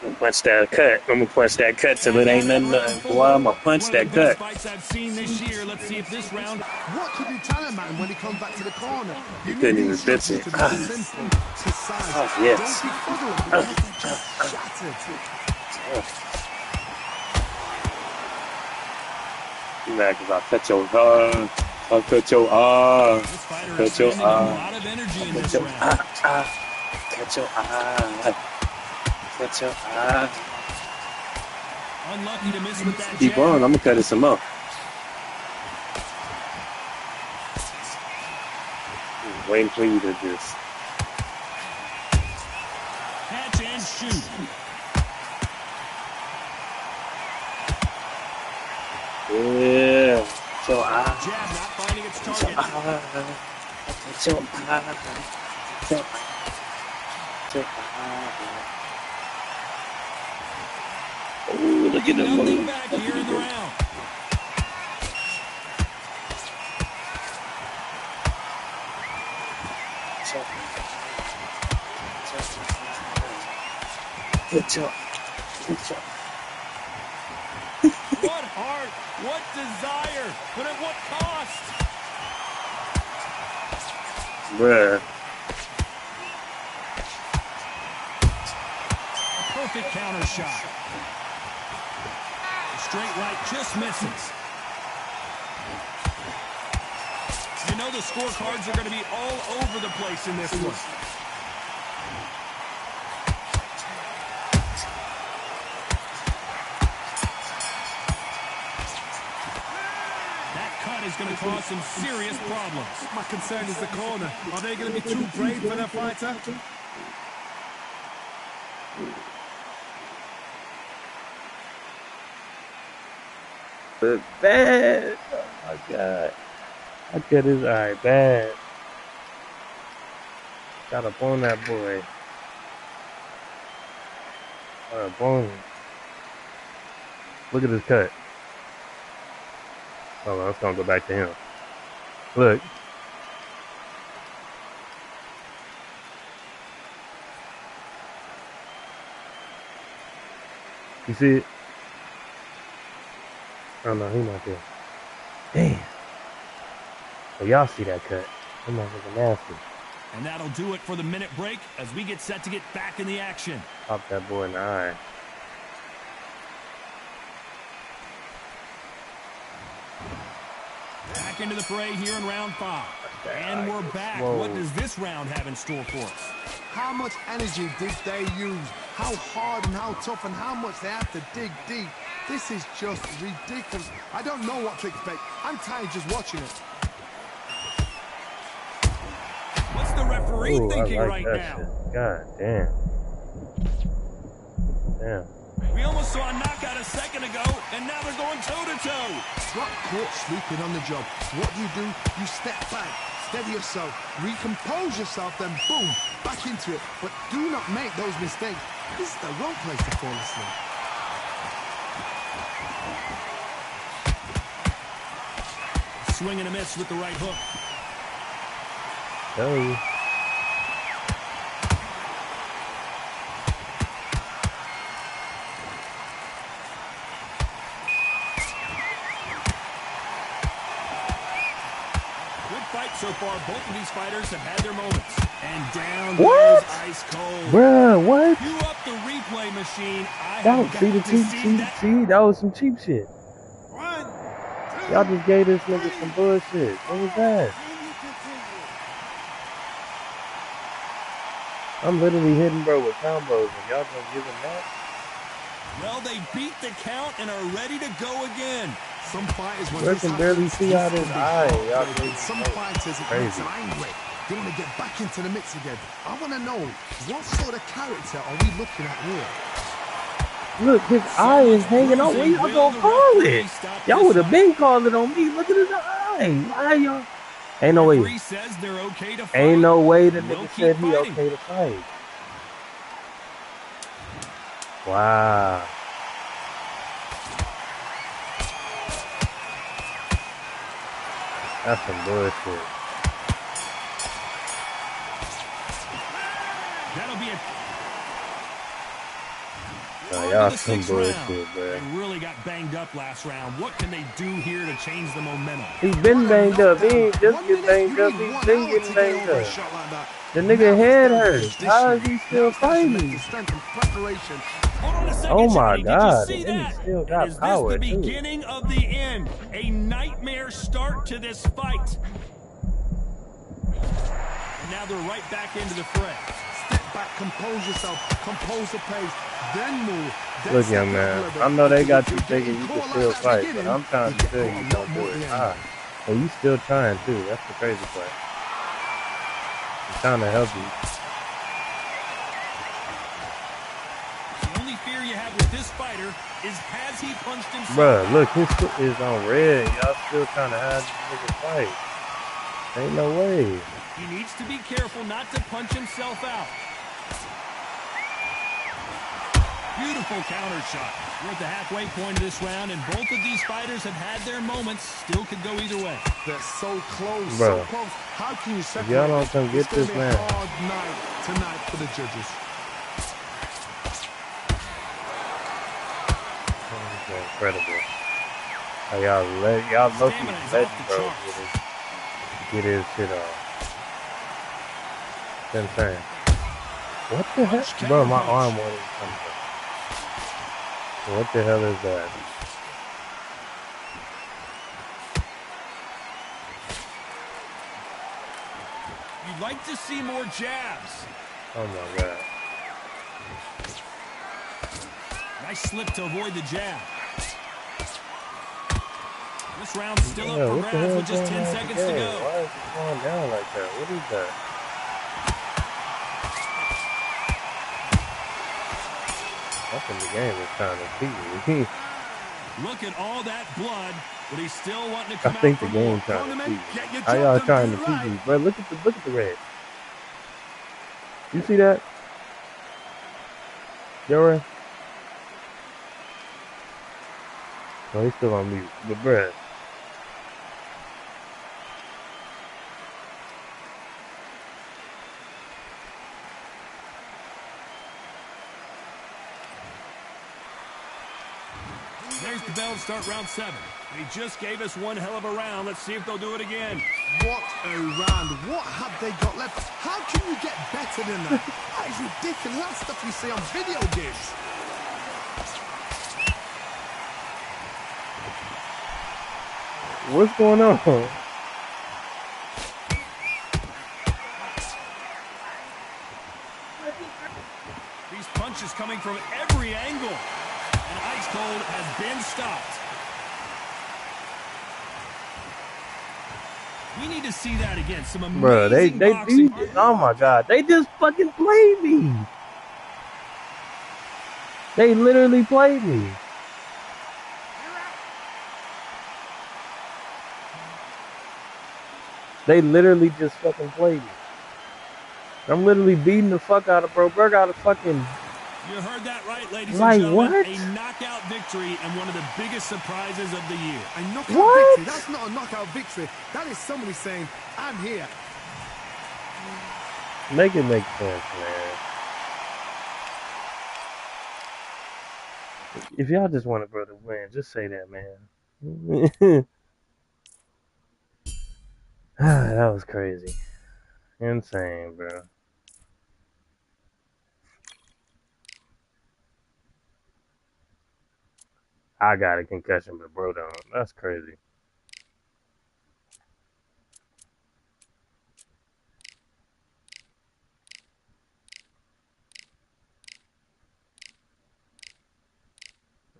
I'm gonna punch that cut. I'm gonna punch that cut till it ain't nothing. Boy, I'm gonna punch that cut. Fights I've seen this year. Let's see if this round. What could you tell a man when he comes back to the corner? You couldn't even fix it. To be simple, precise. Oh, yes. Don't be fuddled because it's just shattered. You mad because I'll cut your arm. I'll cut your arm. This fighter Cut is your spending a arm. lot of energy in Cut this your round. Cut your eye. Cut your eye. Unlucky to miss with that Keep jab. on. I'm gonna cut it some more. Waiting for you to just. Catch and shoot. Yeah. Cut your eye. Jab not finding its Cut your target. eye. Cut your eye. Cut your eye. Oh, look at them Nothing moves. back here in the round. What heart, what desire, but at what cost? Bruh. A perfect counter shot. The straight right just misses. You know the scorecards are going to be all over the place in this one. That cut is going to cause some serious problems. My concern is the corner. Are they going to be too brave for their fighter? But bad. Oh my god. I cut his eye bad. Got up on that boy. Got up on him. Look at his cut. Hold on, let's gonna go back to him. Look. You see it? Oh no, he's not there. Damn. Oh, y'all see that cut? That motherfucker nasty. And that'll do it for the minute break as we get set to get back in the action. Pop that boy in the eye. Back into the fray here in round 5. And we're back. Whoa. What does this round have in store for us? How much energy did they use? How hard and how tough and how much they have to dig deep? This is just ridiculous. I don't know what to expect. I'm tired just watching it. What's the referee Ooh, thinking I like right that now? shit. God damn. Damn. We almost saw a knockout a second ago, and now they're going toe-to-toe. Got caught sleeping on the job. What do? You step back, steady yourself, recompose yourself, then boom, back into it. But do not make those mistakes. This is the wrong place to fall asleep. Swing and a miss with the right hook. Tell you. Good fight so far. Both of these fighters have had their moments. And down What? goes ice cold. Bruh, what? You up the replay machine. I That have was, got see the to cheap, see that. see, that was some cheap shit. 1, 2, Y'all just gave this nigga some bullshit. What was that? I'm literally hitting bro with combos and y'all gonna give him that? Well, they beat the count and are ready to go again. Some fighters when Bro this can barely happens, see this out his can be eye. Y'all heartbreaking. think Some it's fighters it crazy. makes them angry. They want to get back into the mix again. I want to know, what sort of character are we looking at here? Look, his eye is hanging out. Where y'all gonna call it? Y'all would have been calling it on me. Look at his eye. Why y'all? Ain't no way. Referee says they're okay to fight. Ain't no way the We'll nigga keep said he fighting. okay to fight. Wow. That's some bullshit. That'll be a... Y'all some bullshit, bro. They really got banged up last round. What can they do here to change the momentum? He's been banged up. He ain't just get banged up. He's been getting banged up. The nigga head hurts. How is he still fighting? Oh my God. And he still got power, too. Is this the too. beginning of the end? A nightmare start to this fight. And now they're right back into the fray. Step back, compose yourself, compose the pace, then move. Look, young man, I know they got you thinking you can still fight, but I'm trying to tell you, you don't do it. And you still trying, too. That's the crazy part. I'm trying to help you. The only fear you have with this fighter is, has he punched himself? Bruh, look, his foot is on red. Y'all still trying to have this nigga fight. Ain't no way. He needs to be careful not to punch himself out. Beautiful counter shot. We're at the halfway point of this round, and both of these fighters have had their moments. Still could go either way. They're so close, bro. so close. How can you separate? Y'all don't come get this man. Hard night tonight for the judges. Incredible. How y'all lucky let bro get his shit off. It's insane. What the heck? Bro, my arm won't even come up. What the hell is that? You'd like to see more jabs. Oh my God. Nice slip to avoid the jab. This round's still up for grabs with just 10 seconds to go. Why is it going down like that? What is that? I think the game is trying to beat me. Look at all that blood, but he's still wanting to come I think out the game trying to beat me. How y'all trying to beat me? Bro, look at the red. You see that? Jorgio? No, he's still on mute. But bruh. There's the bell to start round 7. They just gave us one hell of a round. Let's see if they'll do it again. What a round. What have they got left? How can you get better than that? That is ridiculous. That's stuff you see on video games. What's going on? These punches coming from every angle. And Ice Cold has been stopped. We need to see that again. Some amazing boxing. Oh my God, they just fucking played me. They literally played me. They literally just fucking played me. I'm literally beating the fuck out of bro. Bro got a fucking... You heard that right, ladies and gentlemen. What? A knockout victory and one of the biggest surprises of the year. A knockout victory? That's not a knockout victory. That is somebody saying, I'm here. Make it make sense, man. If y'all just want a brother to win, just say that, man. That was crazy. Insane, bro. I got a concussion, but bro don't. That's crazy.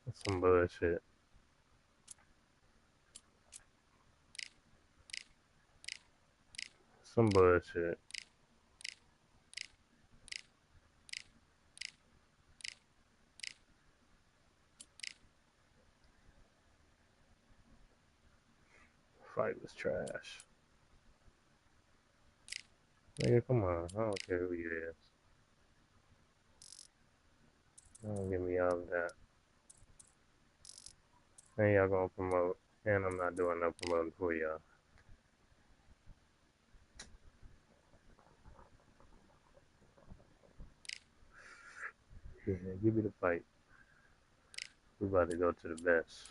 That's some bullshit. Some bullshit. Fight was trash. Nigga, come on. I don't care who you is. Don't give me all of that. And y'all gonna promote. And I'm not doing no promoting for y'all. Yeah, give me the fight. We're about to go to the best.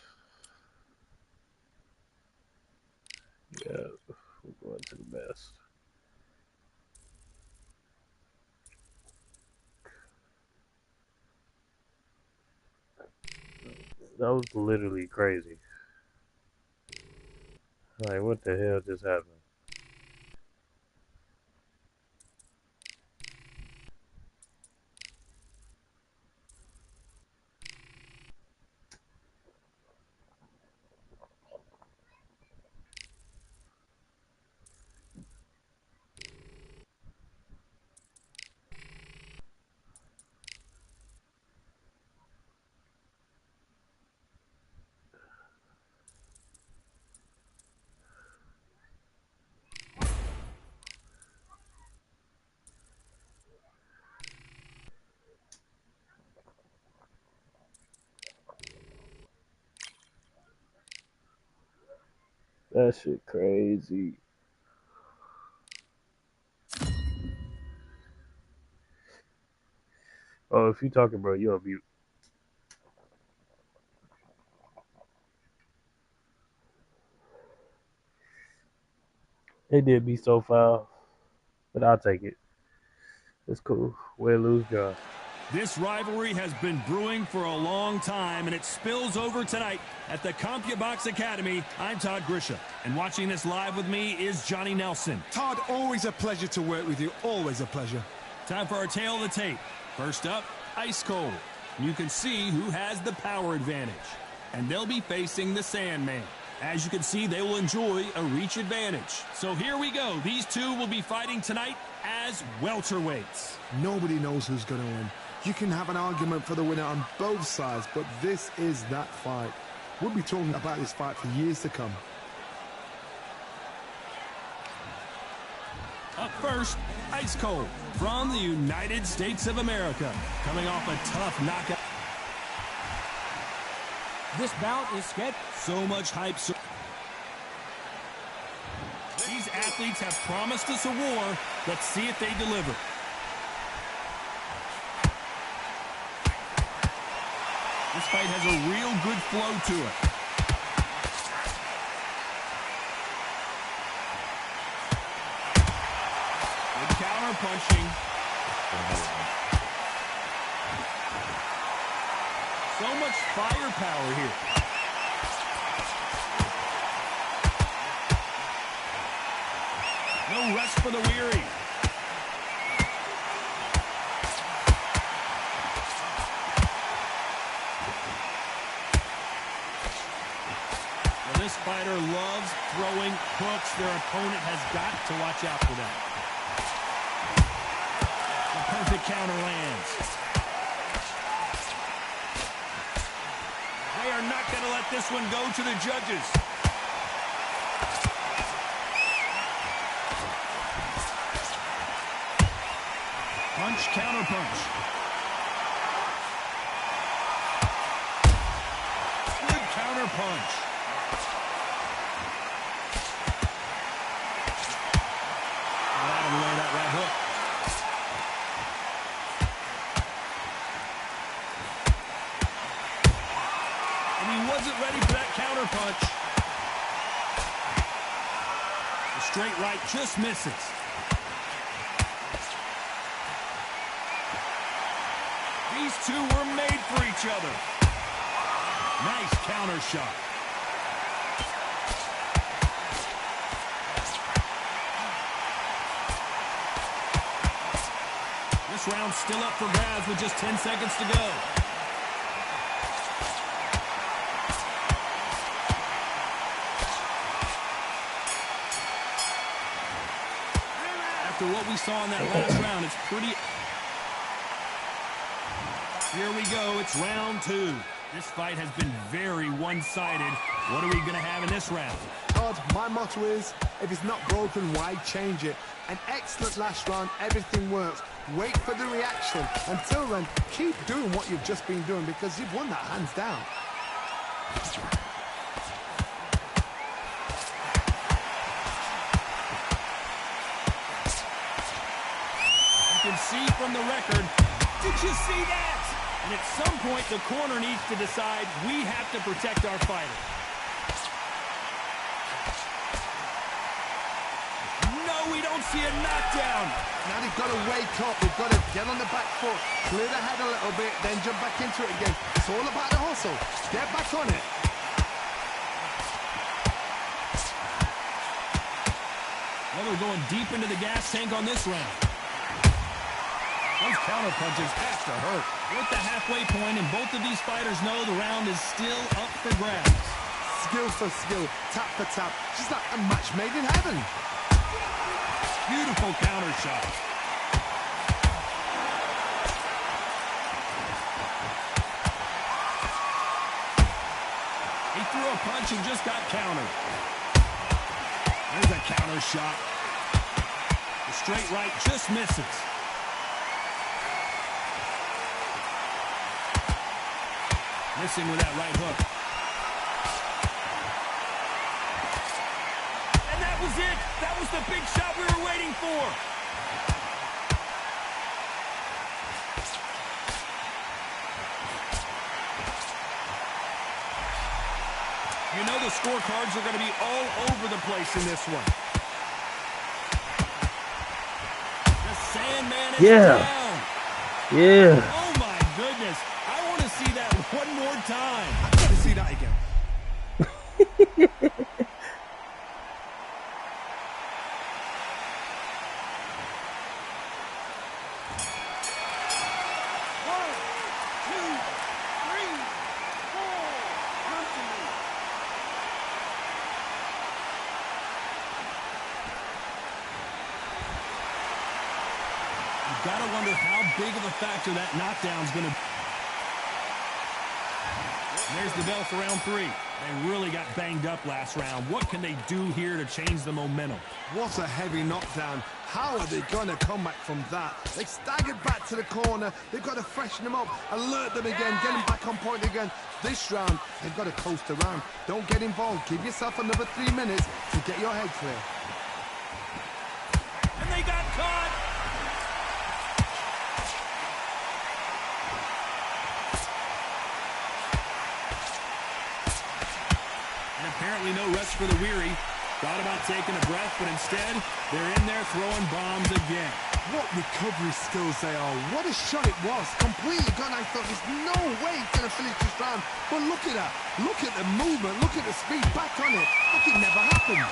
Yeah, we're going to the best. That was literally crazy. Like, what the hell just happened? That shit crazy. Oh, if you talking, bro, you on mute. They did me so foul, but I'll take it. It's cool. Win, lose, draw. This rivalry has been brewing for a long time, and it spills over tonight at the CompuBox Academy. I'm Todd Grisham, and watching this live with me is Johnny Nelson. Todd, always a pleasure to work with you. Always a pleasure. Time for our tail of the tape. First up, ice cold. You can see who has the power advantage, and they'll be facing the Sandman. As you can see, they will enjoy a reach advantage. So here we go. These two will be fighting tonight as welterweights. Nobody knows who's going to win. You can have an argument for the winner on both sides, but this is that fight. We'll be talking about this fight for years to come. Up first, ice cold from the United States of America, coming off a tough knockout. This bout is scheduled. So much hype. These athletes have promised us a war. Let's see if they deliver. This fight has a real good flow to it. Good counter punching. So much firepower here. No rest for the weary. Well, this fighter loves throwing hooks. Their opponent has got to watch out for that. The perfect counter lands. They are not going to let this one go to the judges. Punch, counter punch. Good counter punch. Got out of the way of that right hook. And he wasn't ready for that counter punch. The straight right just misses. These two were made for each other. Nice counter shot. This round's still up for grabs with just 10 seconds to go. After what we saw in that last round, it's pretty... Here we go, it's round two. This fight has been very one-sided. What are we going to have in this round? Todd, my motto is, if it's not broken, why change it? An excellent last round, everything works. Wait for the reaction. Until then, keep doing what you've just been doing because you've won that hands down. You can see from the record. Did you see that? And at some point, the corner needs to decide we have to protect our fighter. No, we don't see a knockdown. Now they've got to wake up. They've got to get on the back foot, clear the head a little bit, then jump back into it again. It's all about the hustle. Get back on it. Well, they're going deep into the gas tank on this round. Those counter punches have to hurt. We're at the halfway point, and both of these fighters know the round is still up for grabs. Skill for skill, tap for tap. Just like a match made in heaven. Beautiful counter shot. He threw a punch and just got countered. There's a counter shot. The straight right just misses. Missing with that right hook. And that was it. That was the big shot we were waiting for. You know the scorecards are going to be all over the place in this one. The Sandman is down. Yeah. Oh, my goodness. I want to see that one more time. I've got to see that again. Gotta wonder how big of a factor that knockdown's gonna be. There's the bell for round 3. They really got banged up last round. What can they do here to change the momentum? What a heavy knockdown. How are they going to come back from that? They staggered back to the corner. They've got to freshen them up, alert them again, get them back on point again. This round, they've got to coast around. Don't get involved. Give yourself another 3 minutes to get your head clear. And they got caught. Apparently no rest for the weary. Thought about taking a breath, but instead, they're in there throwing bombs again. What recovery skills they are. What a shot it was. Completely gone. I thought there's no way he's going to finish this round. But look at that. Look at the movement. Look at the speed. Back on it. Like it never happened.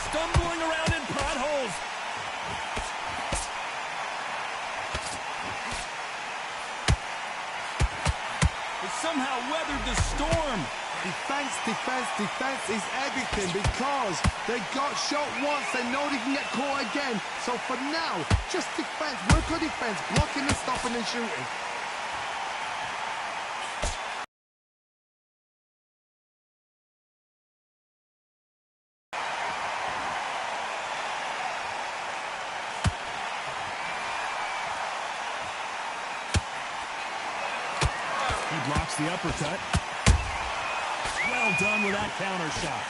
Stumbling around in potholes. They somehow weathered the storm. Defense, defense, defense is everything because they got shot once. They know they can get caught again. So for now, just defense. Work on defense. Blocking and stopping and shooting. Blocks the uppercut. Well done with that counter shot.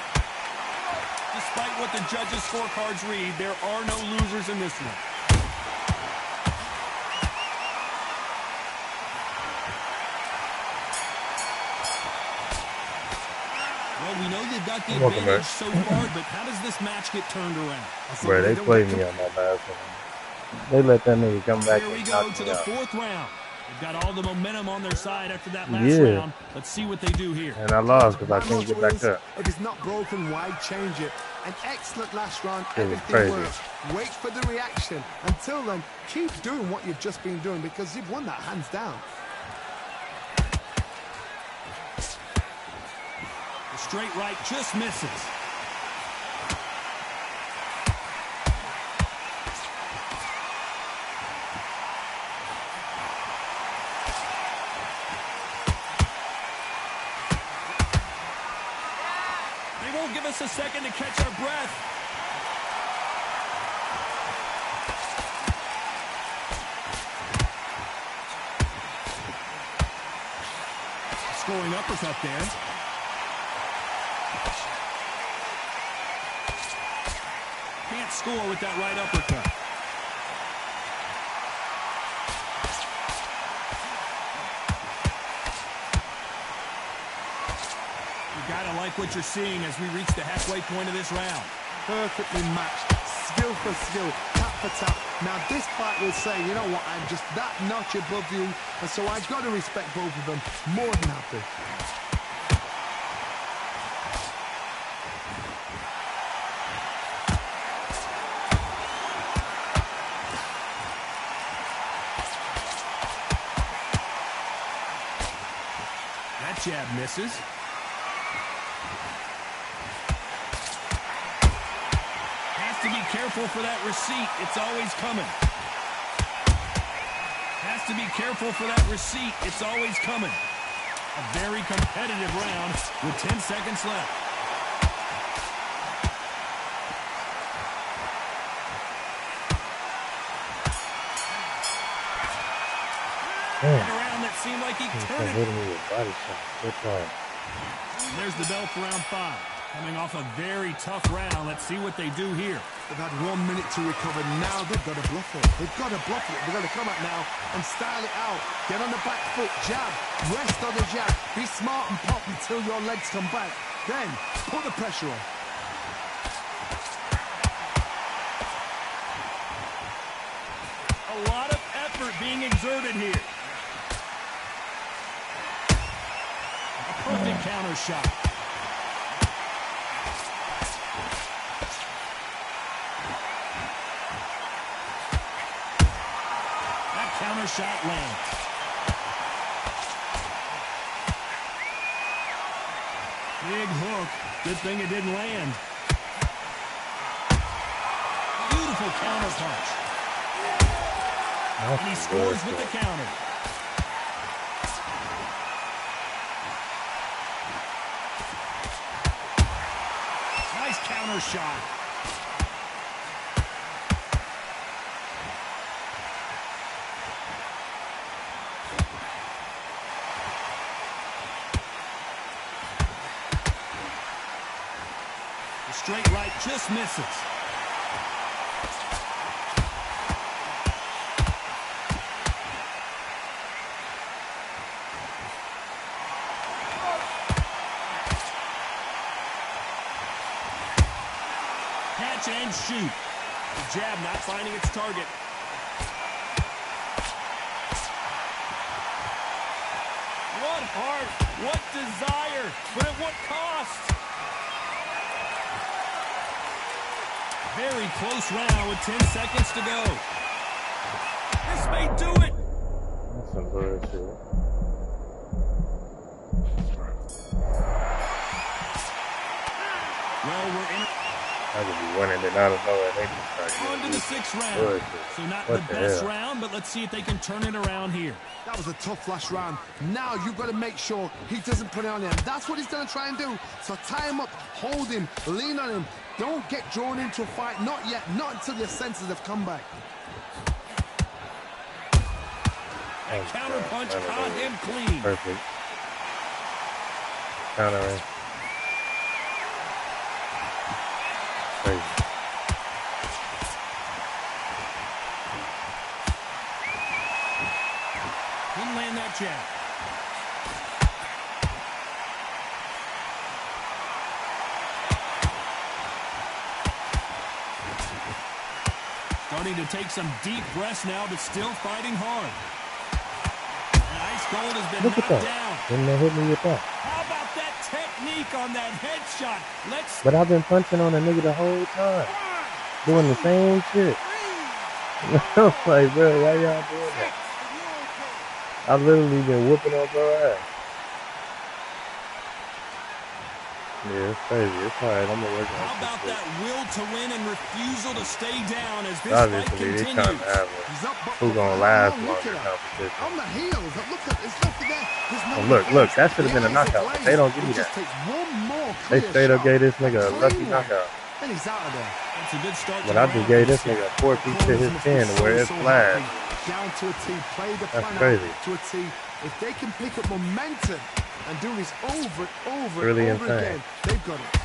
Despite what the judges' scorecards read, there are no losers in this one. Well, we know they've got the advantage so far, but how does this match get turned around? Bro, they played me on that last one. They let that nigga come back. Here we go to the 4th round. They've got all the momentum on their side after that last round. Let's see what they do here. And I lost because I couldn't get back up. If it's not broken, why change it? An excellent last round. Everything works. Wait for the reaction. Until then, keep doing what you've just been doing because you've won that hands down. The straight right just misses. Give us a second to catch our breath. high-scoring uppercut there. Can't score with that right uppercut. You gotta like what you're seeing as we reach the halfway point of this round. Perfectly matched, skill for skill, tap for tap. Now this fight will say, you know what, I'm just that notch above you, and so I've got to respect both of them more than happy. That jab misses. To be careful for that receipt. It's always coming. Has to be careful for that receipt. It's always coming. A very competitive round with 10 seconds left. And a round that seemed like he turned it. There's the bell for round 5. Coming off a very tough round. Let's see what they do here. They've had 1 minute to recover. Now they've got to bluff it. They've got to bluff it. They've got to come out now and style it out. Get on the back foot, jab, rest on the jab. Be smart and pop until your legs come back. Then put the pressure on. A lot of effort being exerted here. A perfect counter shot. Counter shot lands. Big hook. Good thing it didn't land. Beautiful counter punch. And he scores with the counter. Nice counter shot. Straight right just misses. Catch and shoot. The jab not finding its target. What heart, what desire, but at what cost? Very close round with 10 seconds to go. This may do it. That's some bullshit. Well, we're in. I could be winning it out of nowhere. They just start On to the 6th round. bullshit. So not What the the best hell? round, but let's see if they can turn it around here. That was a tough last round. Now you've got to make sure he doesn't put it on him. That's what he's going to try and do. So tie him up, hold him, lean on him. Don't get drawn into a fight. Not yet. Not until your senses have come back. That counter punch caught him clean. Perfect. Countering. Crazy. Didn't land that jab. Starting to take some deep breaths now, but still fighting hard. And Ice Cold has been Look at knocked that. down. Didn't they hit me with that? How about that technique on that headshot? Let's But I've been punching on a nigga the whole time. Doing the same shit. I'm like, bro, why y'all doing that? I've literally been whooping on bro ass. Yeah, it's crazy. It's alright. I'm gonna work on How some about shit. that will to win and refusal to stay down as this fight Obviously, they trying continues? to have He's up, but who gonna last look longer at that. competition. On the heels. Look at there's nothing there. There's no Look, that should have been a The eyes are knockout, but glazed. they don't give me It just that. takes one more They clear straight up shot. gave this nigga a Clean lucky one. knockout. And he's out of there. That's a good start. But to I the just round. gave this nigga a 4 piece to his chin where it flagged. Down to a T. Play the That's plan crazy. out to a T. If they can pick up momentum and doing this over and over Really and over insane. again. They've got it.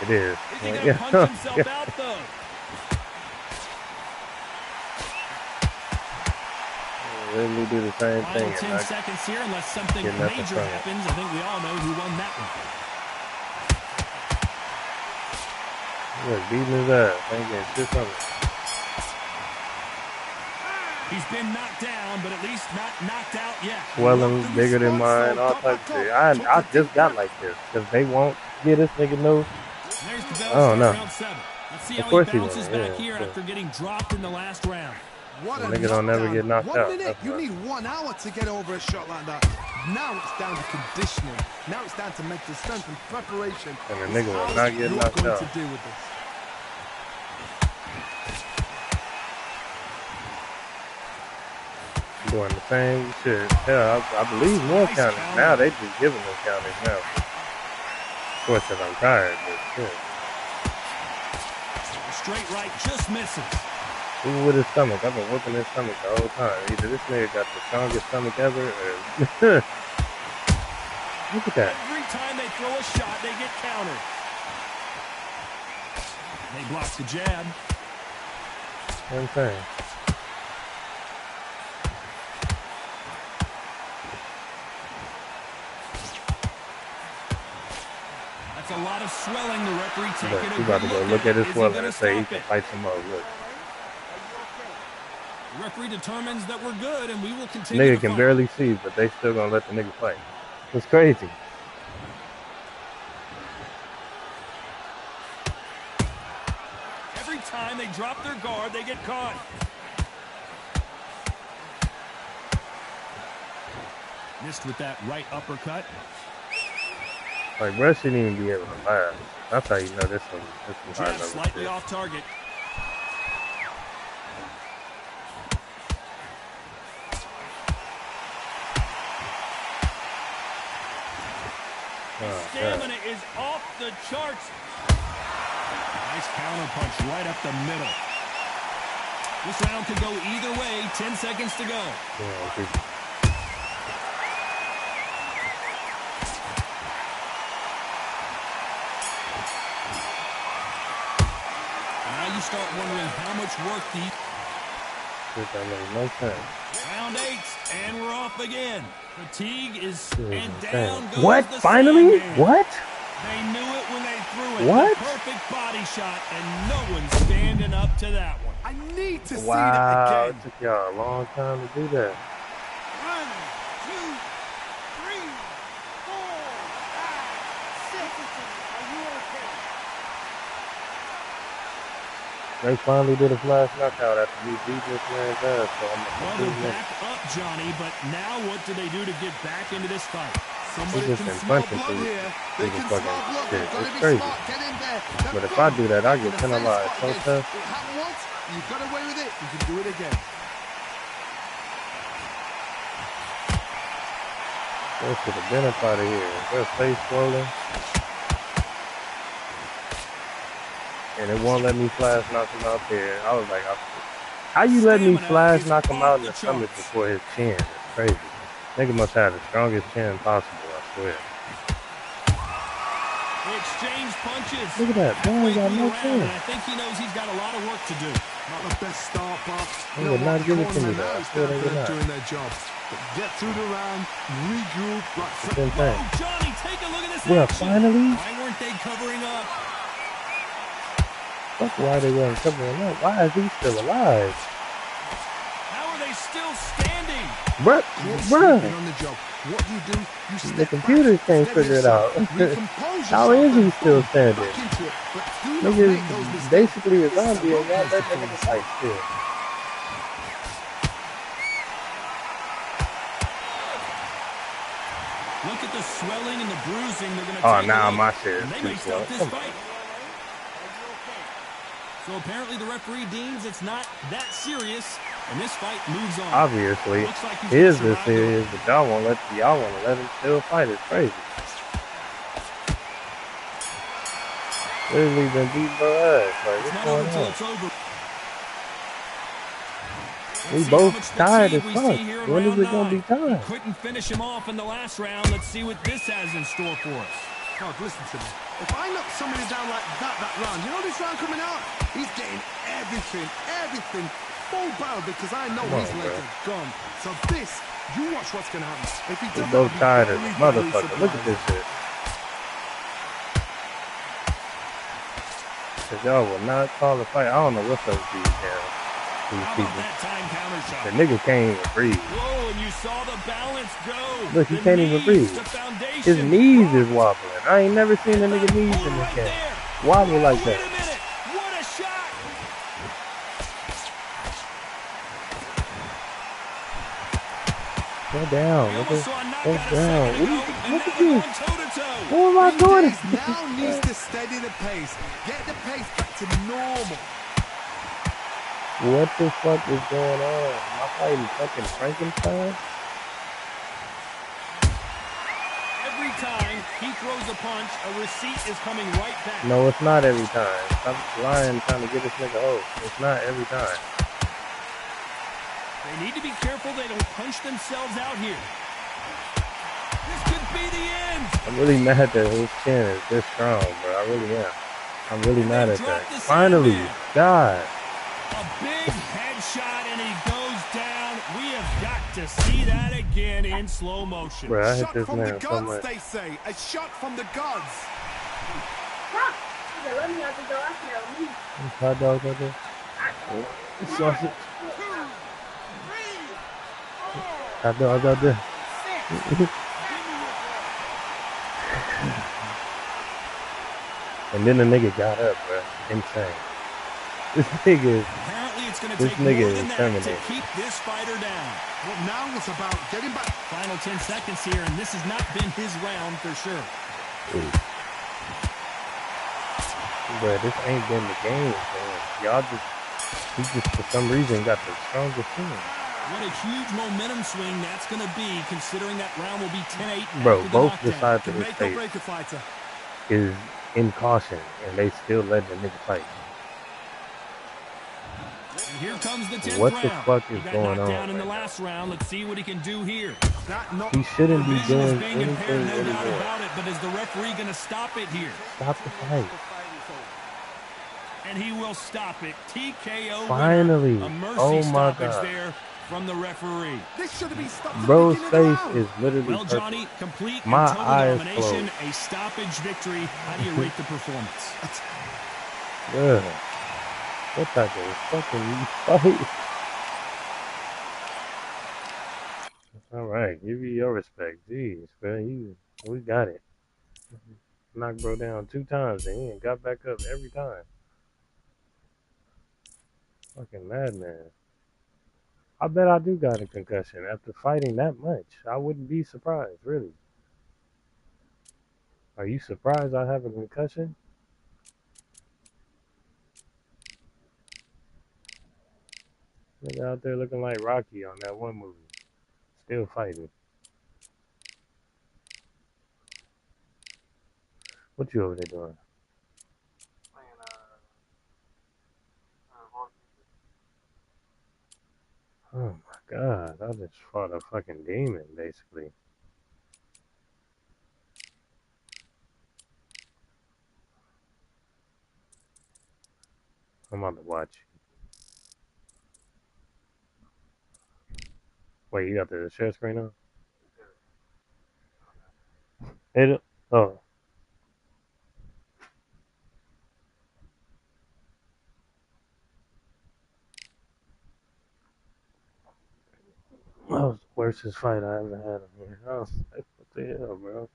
It is. Is he going to punch himself out, though? Really do the same Final thing. 10 seconds here, unless something Getting nothing major from it. happens. I think we all know who won that one. Look, beating his ass. Ain't getting shit from it. He's been knocked down, but at least not knocked out yet. Swelling bigger than mine, all types of shit. I just got like this because they won't get this nigga no. There's the bell I don't know. round 7. Let's see Of how course he he bounces won, back yeah, here sure. after getting dropped in the last round. What a Nigga don't never knockdown. get knocked 1 out. minute, That's you right. need 1 hour to get over a shot like that. Now it's down to conditioning. Now it's down to mental strength and preparation. And the nigga will not get You're knocked going out. to deal with this. Doing the same shit. Hell, I believe more counters. Now they just giving them counters now. Of course, because I'm tired, but shit. A straight right just misses. Even with his stomach, I've been whooping his stomach the whole time. Either this nigga got the strongest stomach ever, or look at that. Every time they throw a shot, they get countered. They block the jab. You know what I'm saying? That's a lot of swelling. The referee taking Look, a he good about to go look at it. his Is he swelling gonna and say he stop can it? fight some more. Look, The referee determines that we're good, and we will continue. nigga can barely see, but they still gonna let the nigga fight. It's crazy. Every time they drop their guard, they get caught. Missed with that right uppercut. Like, bro shouldn't even be able to laugh. That's how you know this one. This is high Jab level slightly shit. off target. Oh, God. Stamina is off the charts. Nice counter punch right up the middle. This round could go either way. 10 seconds to go. Yeah, okay. Now you start wondering how much work the Shit, that makes no sense. round 8, and we're off again. Fatigue is Shit, and insane. down goes What? the Finally? Sandman. What? They knew it when they threw it. What? The perfect body shot, and no one's standing up to that one. I need to see that Wow, again. it took y'all a long time to do that. 1, 2, 3, 4, 5, 6. Are you okay? They finally did a flash knockout after we beat this man's ass. So I'm Well, gonna they're back up, Johnny, but now what do they do to get back into this fight? Somebody just can been smell punching blood through here. They the can fucking smell blood. shit. They've got to It's be crazy. smart. Get in there. But if I do that, I get penalized so tough. It happened once. You got away with it. You can do it again. They should have been up out of here. Their face swollen. And it won't let me flash knock him out there. I was like, how you let me flash knock him out in the stomach before his chin? It's crazy. Nigga must have the strongest chin possible, I swear. They exchange punches. Look at that. Boy, got no chin. And I think he knows he's got a lot of work to do. Not the best start, but They would not give it to me, though. I swear they would not. doing their job. But get through the round, regroup. It's insane. Oh, Johnny, take a look at this Yeah, action. finally. Why weren't they covering up? Fuck why they wasn't covering up. Why is he still alive? How are they still standing? Bruh. On the job. What do? You step The computers back, can't step figure it out. yourself, recompose How yourself, is he and still boom, standing? back into it. But do not make those Nigga mistakes. basically a This is zombie and y'all let that broadcast nigga fight still. Look at the swelling and the bruising. They're going to Oh, take now a look, my shit and is they too may stop slow. this fight. So apparently the referee deems it's not that serious, and this fight moves on. Obviously, Looks like he's is gonna this survive serious, but y'all want to let him still fight. It's crazy. Literally been beating my ass. Like, It's what's not over going till on? it's over. We See how both much tired fatigue as we fuck. see here in When is round it gonna be 9. He time? couldn't finish him off in the last round. Let's see what this has in store for us. God, listen to me. If I knock somebody down like that round, you know this round coming out? He's getting everything full barrel because I know Come his on, legs bro. are gone. So this, you watch what's going to happen. If he We does both that, tired I'll as be a very, very motherfucker. Look at surprised. this shit. Cause y'all will not call a fight. I don't know what's up with these How people. about that time counter shot? The nigga can't even breathe. Whoa, and you saw the balance go. Look, he The can't even knees breathe. to foundation. His knees is Rocked. wobbling. I ain't never seen a nigga knees Hold in it this right game there. wobble like Wait a that. minute. What a shot. Go down, We nigga. almost saw a Go knockout a down. second ago, and Look now at they're this. going toe-to-toe. What am I doing? Days now needs to steady the pace. Get the pace back to normal. What the fuck is going on? Am I fighting fucking Frankenstein? Every time he throws a punch, a receipt is coming right back. No, it's not every time. Stop lying trying to get this nigga hope. It's not every time. They need to be careful they don't punch themselves out here. This could be the end. I'm really mad that his chin is this strong, bro. I really am. I'm really And mad they at that. dropped the Finally, Sandman. God. A big headshot, and he goes down. We have got to see that again in slow motion. Bro, I hit Shot this from the man so gods, much. they say. A shot from the gods. Hot dog out there? Sausage. Hot dog out there? And then the nigga got up, bro. Insane. This nigga is... Apparently, it's going to This take nigga more is than that terminated. to keep this fighter down. Well, now it's about getting back. Final 10 seconds here, and this has not been his round for sure. Bro, this ain't been the game, man. Y'all just... He just, for some reason, got the strongest team. What a huge momentum swing that's going to be, considering that round will be 10-8 Bro, after the both knockdown. the sides of Can his make or face break a fighter. is in caution, and they still let the nigga fight. And here comes the 10th What round. the fuck is He got going knocked on down in the right last round. Let's see what he can do here. That knock. He shouldn't be Vision is doing being impaired, anything no doubt anymore. about it, but is the referee going to stop it here? Stop the fight. And he will stop it. TKO Finally. winner. A mercy Oh my stoppage God. there from the referee. This should have been stopped at Bro's the beginning of the face round. is literally Well, purple. Johnny, complete My and total eyes domination, closed. a stoppage victory. How do you rate the performance? Ugh. What type of fucking fight? All right, give you your respect. Jeez, bro, we got it. Knocked bro down 2 times and he ain't got back up every time. Fucking madman. I bet I do got a concussion after fighting that much. I wouldn't be surprised, really. Are you surprised I have a concussion? Nigga out there looking like Rocky on that one movie. Still fighting. What you over there doing? Oh my God, I just fought a fucking demon, basically. I'm about to watch. Wait, you got the share screen on? It, oh. That was the worstest fight I ever had on here. I was like, what the hell, bro?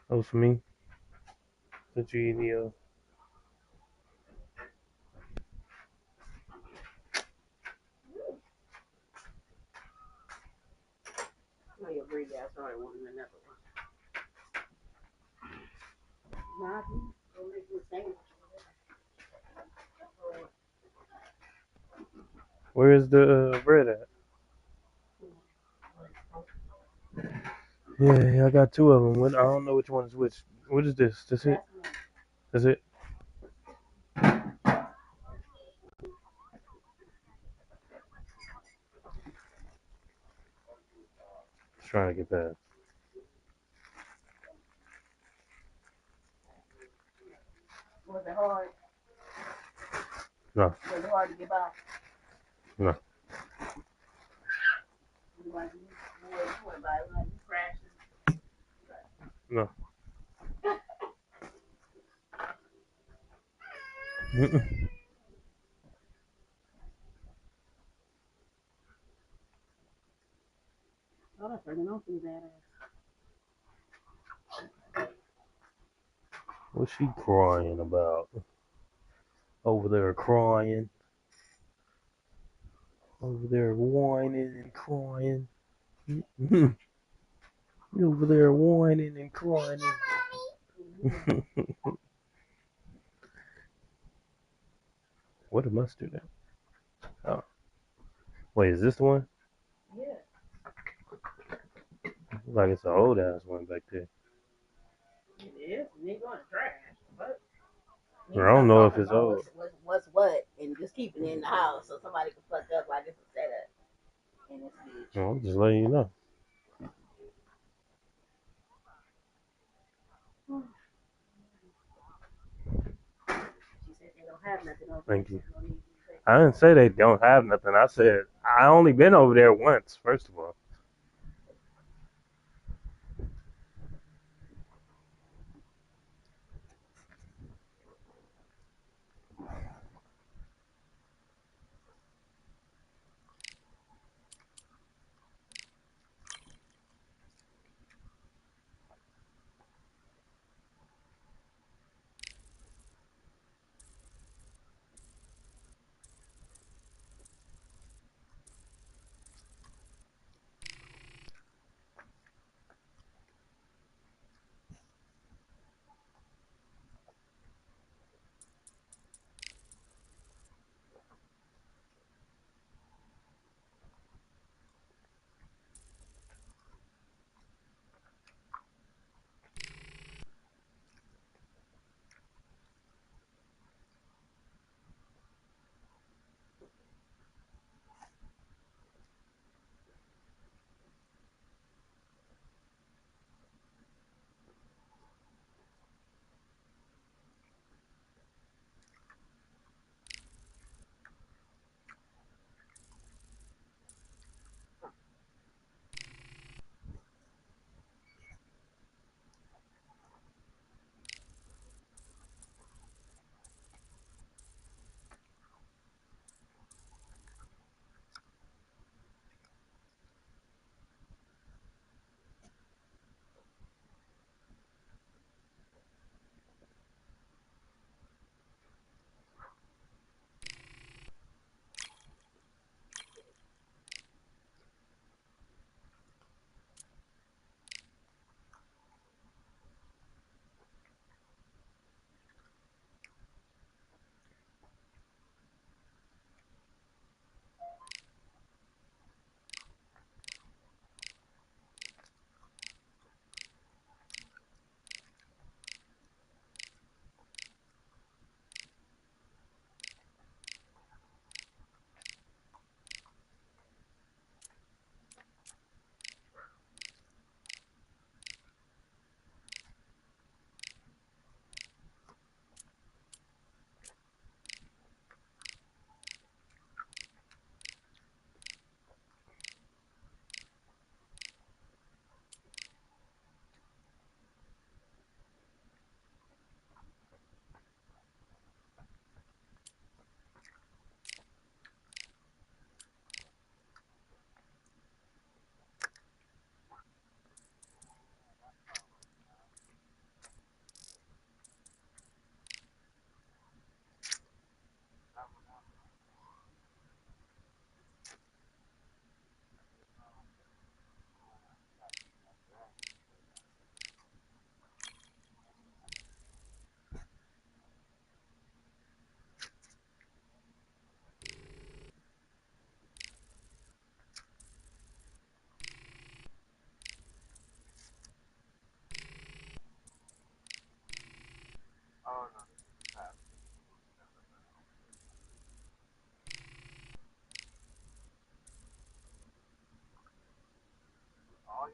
That was for me. Did you eat Where is the bread at? Yeah, I got 2 of them. I don't know which one is which. What is this? That's it? That's it? Just trying to get past. Was it hard? No. Was it hard to get by? No. You went by, you crashed. No. Oh, that's really not too badass. What's she crying about? Over there crying. Over there whining and crying. Over there whining and crying. What a mustard at? Oh. Wait, is this the one? Yeah. Like it's an old ass one back there. It is. And it's going to trash. But I don't know if it's old. What's what, and just keeping it in the house so somebody can fuck up like it's a setup. And it's bitch. Well, I'm just letting you know. She said they don't have nothing over Thank there, you. so no need to say. I didn't say they don't have nothing. I said I only been over there once, first of all.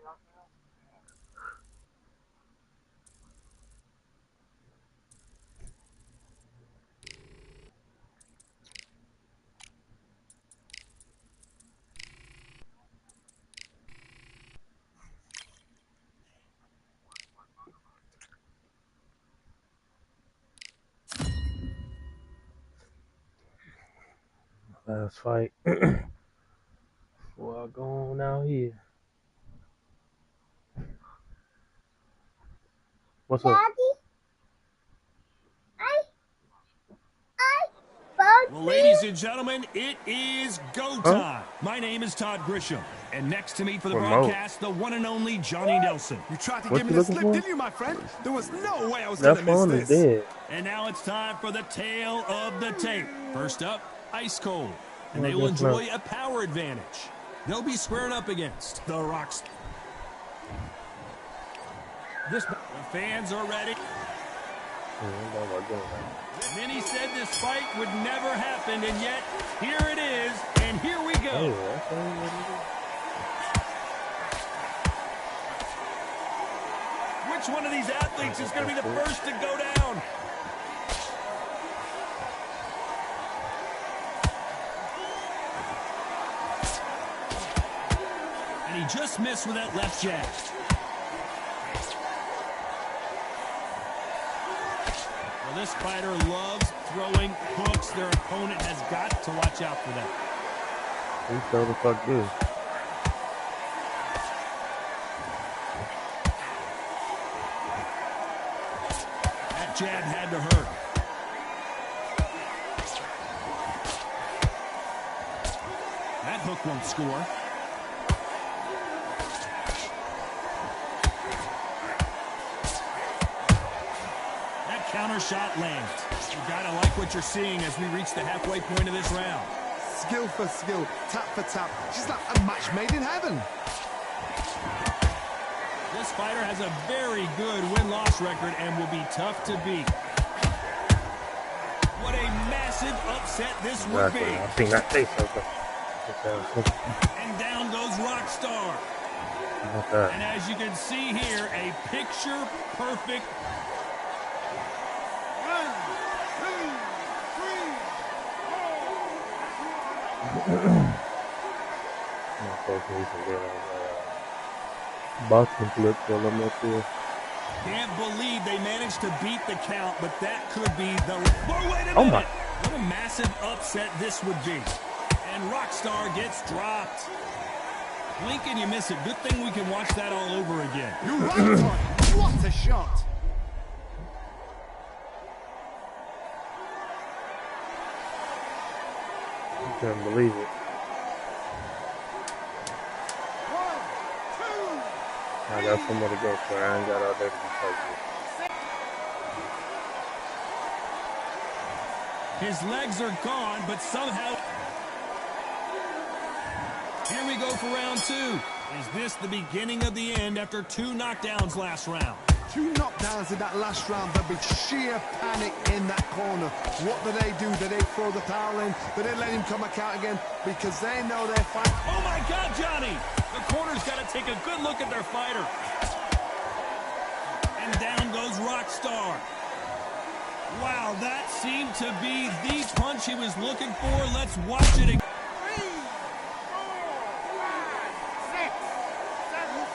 y'all now? Last fight. Well, going out here. What's up? Well, ladies and gentlemen, it is go Huh? time. My name is Todd Grisham, and next to me for the Remote. broadcast, the one and only Johnny Nelson. You tried to What give me you the looking slip, for? didn't you, my friend? There was no way I was going That to miss phone is this. dead. And now it's time for the tale of the tape. First up, Ice Cold, and Well, they will guess not. enjoy a power advantage. They'll be squared up against the Rockstar. The fans are ready. Many said this fight would never happen, and yet here it is, and here we go. Which one of these athletes is going to be the first to go down? And he just missed with that left jab. Well, this fighter loves throwing hooks. Their opponent has got to watch out for that. Who so the fuck do? That jab had to hurt. That hook won't score. That counter shot lands. You gotta like what you're seeing as we reach the halfway point of this round. Skill for skill, tap for tap. She's like a match made in heaven. This fighter has a very good win-loss record and will be tough to beat. What a massive upset this would be. I think that takes something. And down goes Rockstar. And as you can see here, a picture-perfect. 1, 2, 3, 4. Boxing flip for them up here. Can't believe they managed to beat the count, but that could be the... Oh, wait a minute! Oh my. What a massive upset this would be. And Rockstar gets dropped. Blink and you miss it. Good thing we can watch that all over again. You're right, Todd. What a shot. I can't believe it. 1, 2. I got somewhere to go, so I ain't got all day to be fighting. His legs are gone, but somehow... Here we go for round two. Is this the beginning of the end after 2 knockdowns last round? 2 knockdowns in that last round. There'll be sheer panic in that corner. What do? Do they throw the towel in? Do they let him come back out again? Because they know they're fighting. Oh my God, Johnny! The corner's got to take a good look at their fighter. And down goes Rockstar. Wow, that seemed to be the punch he was looking for. Let's watch it again. 3, 4, 5, 6, 7.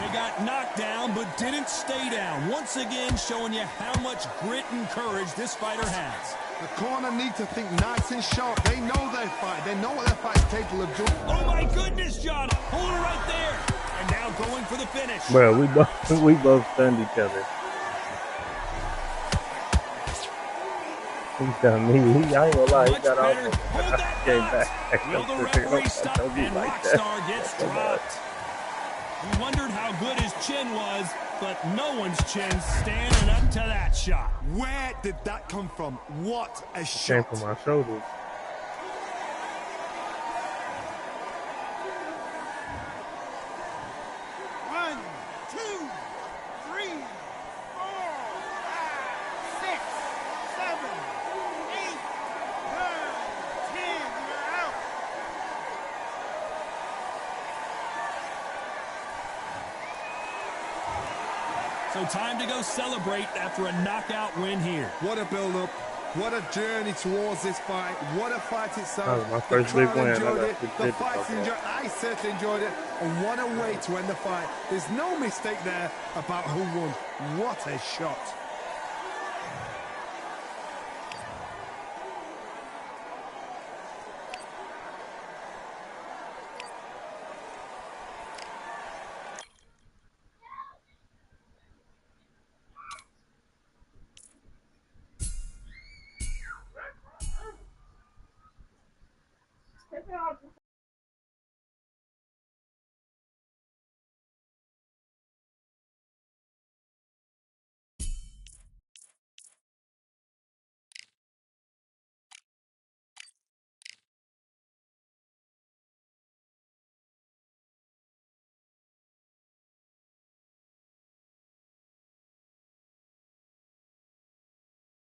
They got knocked down, but didn't stay down. Once again, showing you how much grit and courage this fighter has. The corner need to think nice and sharp. They know their fight. They know what their fight's capable of doing. Oh my goodness, John! Hold it right there. And now going for the finish. Bro, we both stunned each other. He's done me. I ain't gonna lie, he Much got off. better. Hold that Came thought. back. Will the referee stop? And Rockstar gets dropped. We wondered how good his chin was, but no one's chin's standing up to that shot. Where did that come from? What a Came shot. from my shoulders. One, 2, 3, 4, 5, 6, 7, 8. So time to go celebrate after a knockout win here. What a build-up. What a journey towards this fight. What a fight itself. That was my The first big crowd win. enjoyed it. The Did fight's enjoyed. I certainly enjoyed it. And what a way to end the fight. There's no mistake there about who won. What a shot.